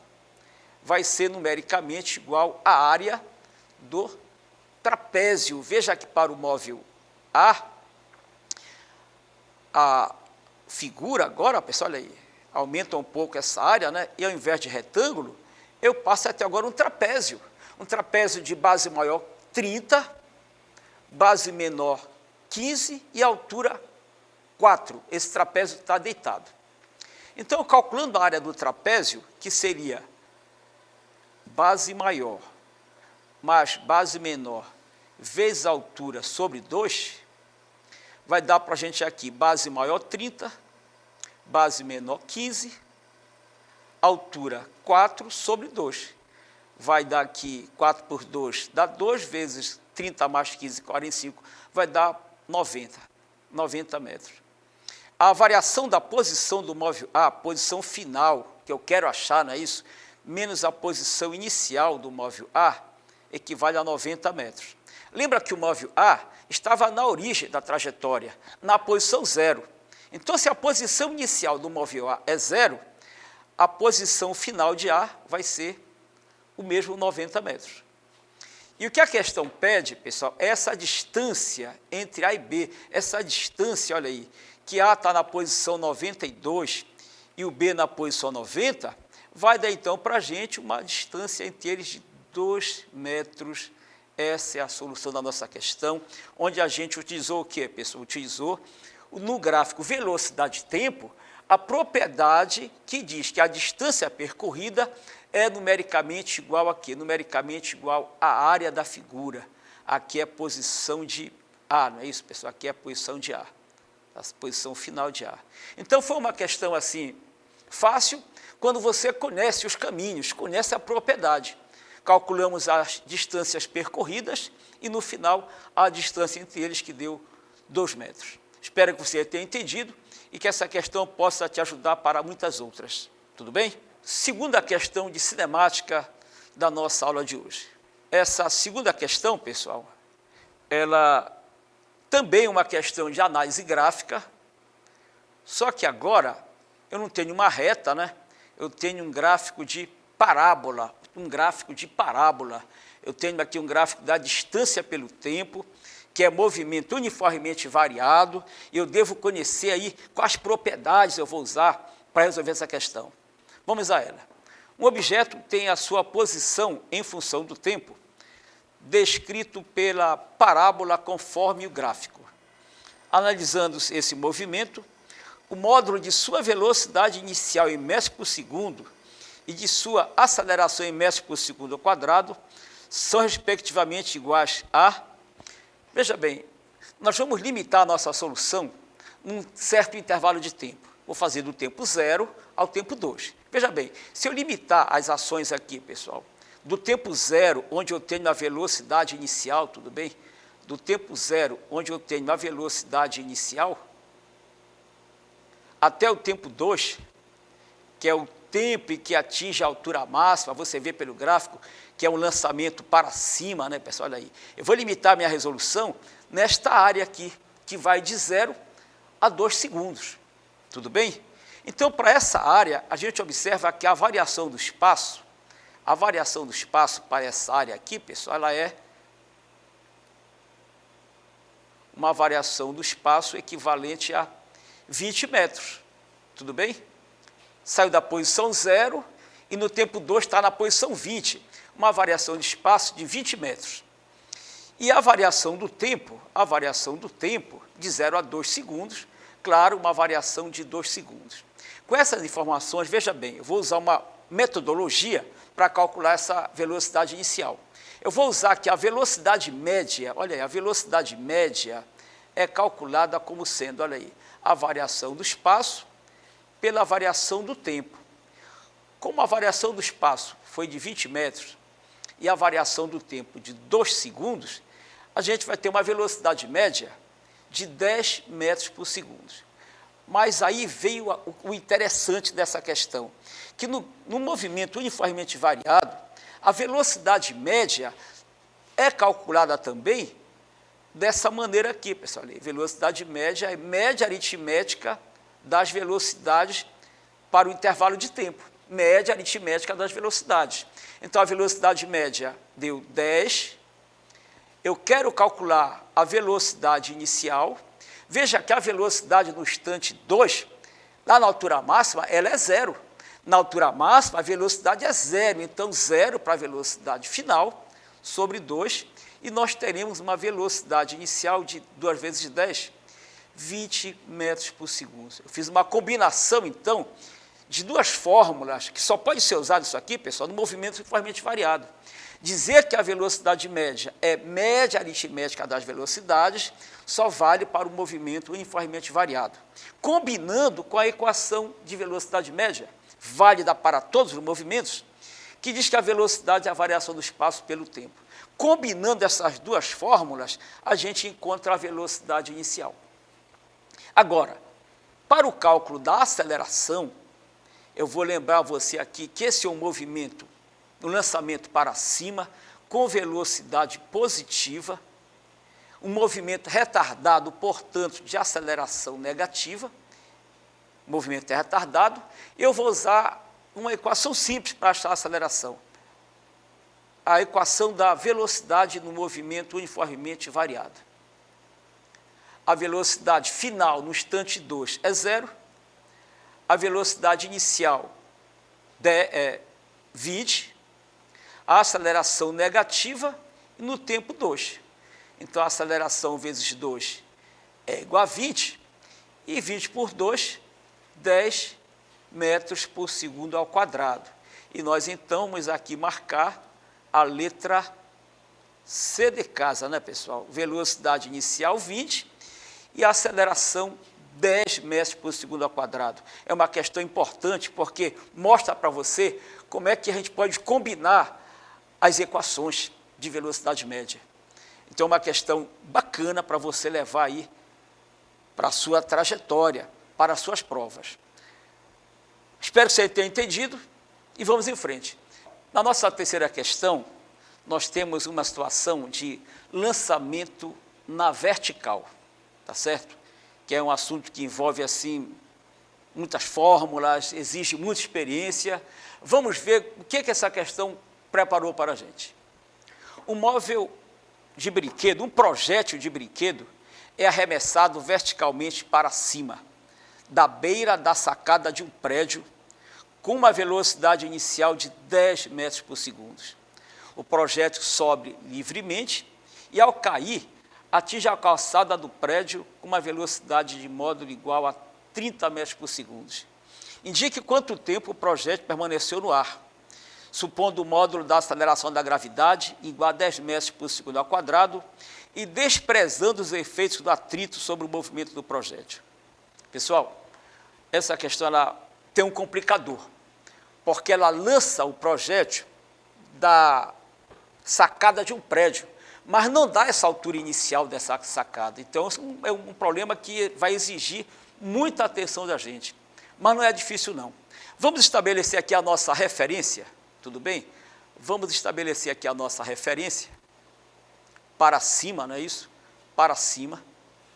[SPEAKER 2] vai ser numericamente igual à área do trapézio. Veja que para o móvel A figura agora, pessoal, olha aí, aumenta um pouco essa área, né? E ao invés de retângulo, eu passo até agora um trapézio de base maior 30, base menor 15 e altura 4. Esse trapézio está deitado. Então, calculando a área do trapézio, que seria base maior mais base menor vezes altura sobre 2, vai dar para a gente aqui base maior 30, base menor 15, altura 4 sobre 2. Vai dar aqui 4 por 2, dá 2 vezes 30 mais 15, 45, vai dar 90 metros. A variação da posição do móvel A, a posição final, que eu quero achar, não é isso? Menos a posição inicial do móvel A, equivale a 90 metros. Lembra que o móvel A estava na origem da trajetória, na posição 0. Então, se a posição inicial do móvel A é 0, a posição final de A vai ser o mesmo 90 metros. E o que a questão pede, pessoal, é essa distância entre A e B, essa distância, olha aí, que A está na posição 92 e o B na posição 90, vai dar então para a gente uma distância entre eles de 2 metros Essa é a solução da nossa questão, onde a gente utilizou o quê, pessoal? Utilizou no gráfico velocidade-tempo a propriedade que diz que a distância percorrida é numericamente igual a quê? Numericamente igual à área da figura. Aqui é a posição de A, não é isso, pessoal? Aqui é a posição de A, a posição final de A. Então, foi uma questão assim, fácil, quando você conhece os caminhos, conhece a propriedade. Calculamos as distâncias percorridas e, no final, a distância entre eles, que deu 2 metros. Espero que você tenha entendido e que essa questão possa te ajudar para muitas outras. Tudo bem? Segunda questão de cinemática da nossa aula de hoje. Essa segunda questão, pessoal, ela também é uma questão de análise gráfica, só que agora eu não tenho uma reta, né? Eu tenho um gráfico de parábola, Eu tenho aqui um gráfico da distância pelo tempo, que é movimento uniformemente variado, e eu devo conhecer aí quais propriedades eu vou usar para resolver essa questão. Vamos a ela. Um objeto tem a sua posição em função do tempo, descrito pela parábola conforme o gráfico. Analisando esse movimento, o módulo de sua velocidade inicial em metros por segundo e de sua aceleração em metros por segundo ao quadrado são respectivamente iguais a... Veja bem, nós vamos limitar a nossa solução num certo intervalo de tempo. Vou fazer do tempo 0 ao tempo 2. Veja bem, se eu limitar as ações aqui, pessoal, do tempo 0, onde eu tenho a velocidade inicial, tudo bem? Do tempo 0, onde eu tenho a velocidade inicial, até o tempo 2, que é o tempo em que atinge a altura máxima, você vê pelo gráfico, que é um lançamento para cima, né, pessoal? Olha aí. Eu vou limitar minha resolução nesta área aqui, que vai de 0 a 2 segundos. Tudo bem? Então, para essa área, a gente observa que a variação do espaço para essa área aqui, pessoal, ela é uma variação do espaço equivalente a 20 metros. Tudo bem? Saiu da posição 0 e no tempo 2 está na posição 20, uma variação de espaço de 20 metros. E a variação do tempo de 0 a 2 segundos, claro, uma variação de 2 segundos. Com essas informações, veja bem, eu vou usar uma metodologia para calcular essa velocidade inicial. Eu vou usar aqui a velocidade média, olha aí, a velocidade média é calculada como sendo, olha aí, a variação do espaço pela variação do tempo. Como a variação do espaço foi de 20 metros e a variação do tempo de 2 segundos, a gente vai ter uma velocidade média de 10 metros por segundo. Mas aí veio o interessante dessa questão, que no movimento uniformemente variado, a velocidade média é calculada também dessa maneira aqui, pessoal. Velocidade média é média aritmética das velocidades para o intervalo de tempo. Média aritmética das velocidades. Então, a velocidade média deu 10. Eu quero calcular a velocidade inicial. Veja que a velocidade no instante 2, lá na altura máxima, ela é 0. Na altura máxima, a velocidade é 0. Então, 0 para a velocidade final, sobre 2. E nós teremos uma velocidade inicial de 2 vezes 10, 20 metros por segundo. Eu fiz uma combinação, então, de duas fórmulas, que só pode ser usado isso aqui, pessoal, no movimento uniformemente variado. Dizer que a velocidade média é média aritmética das velocidades só vale para o movimento uniformemente variado. Combinando com a equação de velocidade média, válida para todos os movimentos, que diz que a velocidade é a variação do espaço pelo tempo. Combinando essas duas fórmulas, a gente encontra a velocidade inicial. Agora, para o cálculo da aceleração, eu vou lembrar você aqui que esse é um movimento, um lançamento para cima, com velocidade positiva, um movimento retardado, portanto, de aceleração negativa, o movimento é retardado, eu vou usar uma equação simples para achar a aceleração. A equação da velocidade no movimento uniformemente variado. A velocidade final no instante 2 é 0, a velocidade inicial é 20, a aceleração negativa e no tempo 2. Então, a aceleração vezes 2 é igual a 20, e 20 por 2, 10 metros por segundo ao quadrado. E nós, então, vamos aqui marcar a letra C de casa, né, pessoal? Velocidade inicial 20 e a aceleração 10 metros por segundo ao quadrado. É uma questão importante porque mostra para você como é que a gente pode combinar as equações de velocidade média. Então, é uma questão bacana para você levar aí para a sua trajetória, para as suas provas. Espero que você tenha entendido e vamos em frente. Na nossa terceira questão, nós temos uma situação de lançamento na vertical, tá certo? Que é um assunto que envolve, assim, muitas fórmulas, exige muita experiência. Vamos ver o que essa questão preparou para a gente. Um móvel de brinquedo, um projétil de brinquedo, é arremessado verticalmente para cima, da beira da sacada de um prédio, com uma velocidade inicial de 10 metros por segundo. O projétil sobe livremente e, ao cair, atinge a calçada do prédio com uma velocidade de módulo igual a 30 metros por segundo. Indique quanto tempo o projétil permaneceu no ar, supondo o módulo da aceleração da gravidade igual a 10 metros por segundo ao quadrado e desprezando os efeitos do atrito sobre o movimento do projétil. Pessoal, essa questão ela tem um complicador, porque ela lança o projétil da sacada de um prédio, mas não dá essa altura inicial dessa sacada. Então, é um problema que vai exigir muita atenção da gente, mas não é difícil, não. Vamos estabelecer aqui a nossa referência, tudo bem? Vamos estabelecer aqui a nossa referência para cima, não é isso? Para cima,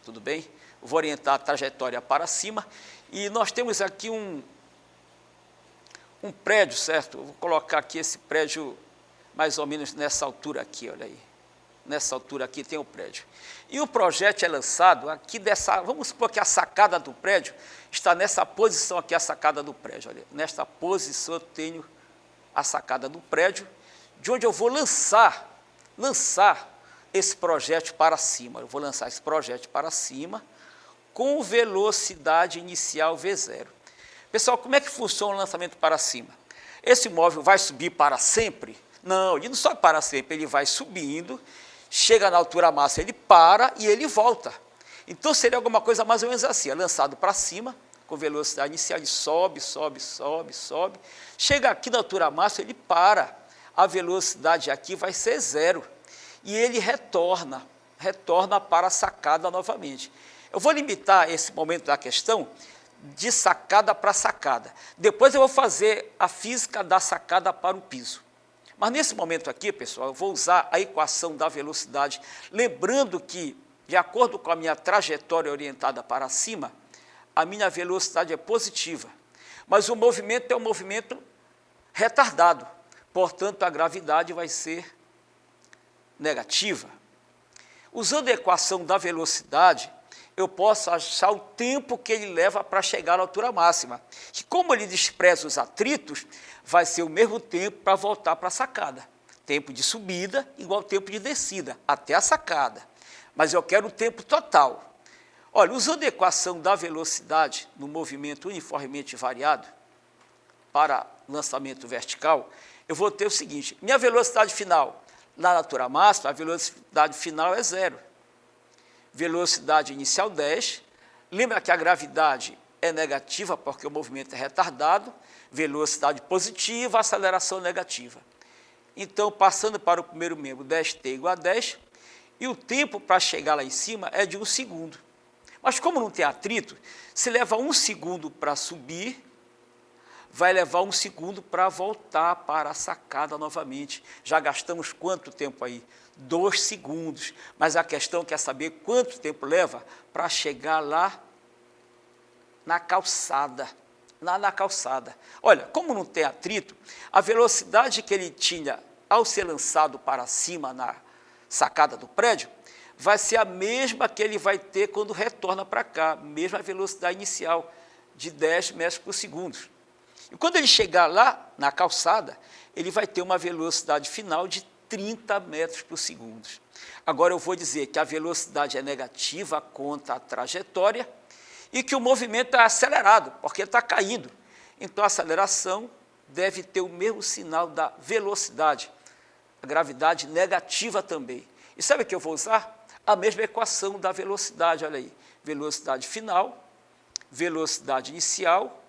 [SPEAKER 2] tudo bem? Vou orientar a trajetória para cima e nós temos aqui um prédio, certo? Eu vou colocar aqui esse prédio mais ou menos nessa altura aqui, olha aí. Nessa altura aqui tem o prédio. E o projétil é lançado aqui dessa, vamos supor que a sacada do prédio está nessa posição aqui, a sacada do prédio, olha. Nesta posição eu tenho a sacada do prédio, de onde eu vou lançar esse projétil para cima. Eu vou lançar esse projétil para cima com velocidade inicial V0. Pessoal, como é que funciona o lançamento para cima? Esse móvel vai subir para sempre? Não, ele não sobe para sempre, ele vai subindo, chega na altura máxima, ele para e ele volta. Então, seria alguma coisa mais ou menos assim, é lançado para cima, com velocidade inicial, ele sobe, sobe, sobe, sobe, chega aqui na altura máxima, ele para, a velocidade aqui vai ser 0, e ele retorna para a sacada novamente. Eu vou limitar esse momento da questão de sacada para sacada. Depois eu vou fazer a física da sacada para o piso. Mas nesse momento aqui, pessoal, eu vou usar a equação da velocidade, lembrando que, de acordo com a minha trajetória orientada para cima, a minha velocidade é positiva, mas o movimento é um movimento retardado, portanto, a gravidade vai ser negativa. Usando a equação da velocidade, eu posso achar o tempo que ele leva para chegar à altura máxima, que como ele despreza os atritos, vai ser o mesmo tempo para voltar para a sacada. Tempo de subida igual tempo de descida, até a sacada. Mas eu quero o tempo total. Olha, usando a equação da velocidade no movimento uniformemente variado para lançamento vertical, eu vou ter o seguinte, minha velocidade final na altura máxima, a velocidade final é 0. Velocidade inicial 10, lembra que a gravidade é negativa porque o movimento é retardado, velocidade positiva, aceleração negativa. Então, passando para o primeiro membro, 10t igual a 10, e o tempo para chegar lá em cima é de 1 segundo. Mas como não tem atrito, se leva 1 segundo para subir, vai levar 1 segundo para voltar para a sacada novamente. Já gastamos quanto tempo aí? 2 segundos. Mas a questão quer saber quanto tempo leva para chegar lá na calçada. Na calçada. Olha, como não tem atrito, a velocidade que ele tinha ao ser lançado para cima na sacada do prédio, vai ser a mesma que ele vai ter quando retorna para cá, mesma velocidade inicial de 10 metros por segundo. E quando ele chegar lá na calçada, ele vai ter uma velocidade final de 30 metros por segundo. Agora eu vou dizer que a velocidade é negativa contra a trajetória e que o movimento é acelerado, porque está caindo. Então a aceleração deve ter o mesmo sinal da velocidade, a gravidade negativa também. E sabe o que eu vou usar? A mesma equação da velocidade, olha aí. Velocidade final, velocidade inicial,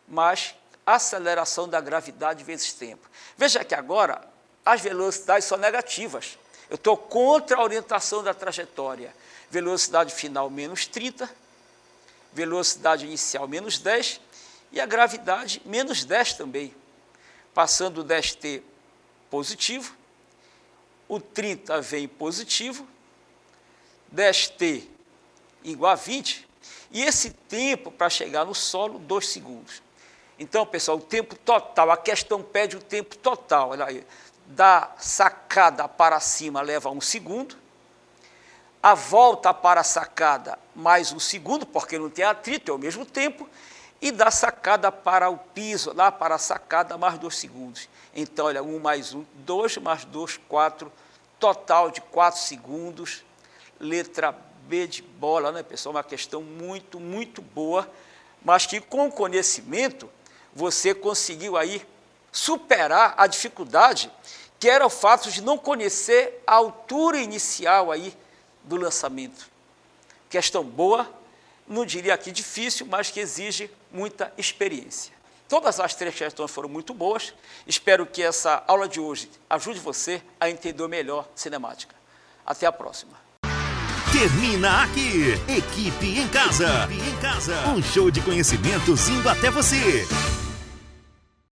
[SPEAKER 2] mais aceleração da gravidade vezes tempo. Veja que agora as velocidades são negativas. Eu estou contra a orientação da trajetória. Velocidade final menos 30, velocidade inicial menos 10 e a gravidade menos 10 também. Passando o 10t positivo, o 30 vem positivo, 10t igual a 20, e esse tempo para chegar no solo, 2 segundos. Então, pessoal, o tempo total, a questão pede o tempo total. Olha aí, da sacada para cima leva 1 segundo, a volta para a sacada mais 1 segundo, porque não tem atrito, é o mesmo tempo, e da sacada para o piso, lá para a sacada, mais 2 segundos. Então, olha, 1 mais 1, 2 mais 2, 4, total de 4 segundos. Letra B de bola, né, pessoal? Uma questão muito, muito boa, mas que com conhecimento você conseguiu aí superar a dificuldade, que era o fato de não conhecer a altura inicial aí do lançamento. Questão boa, não diria aqui difícil, mas que exige muita experiência. Todas as 3 questões foram muito boas. Espero que essa aula de hoje ajude você a entender melhor cinemática. Até a próxima.
[SPEAKER 1] Termina aqui. Equipe em Casa. Um show de conhecimentos indo até você.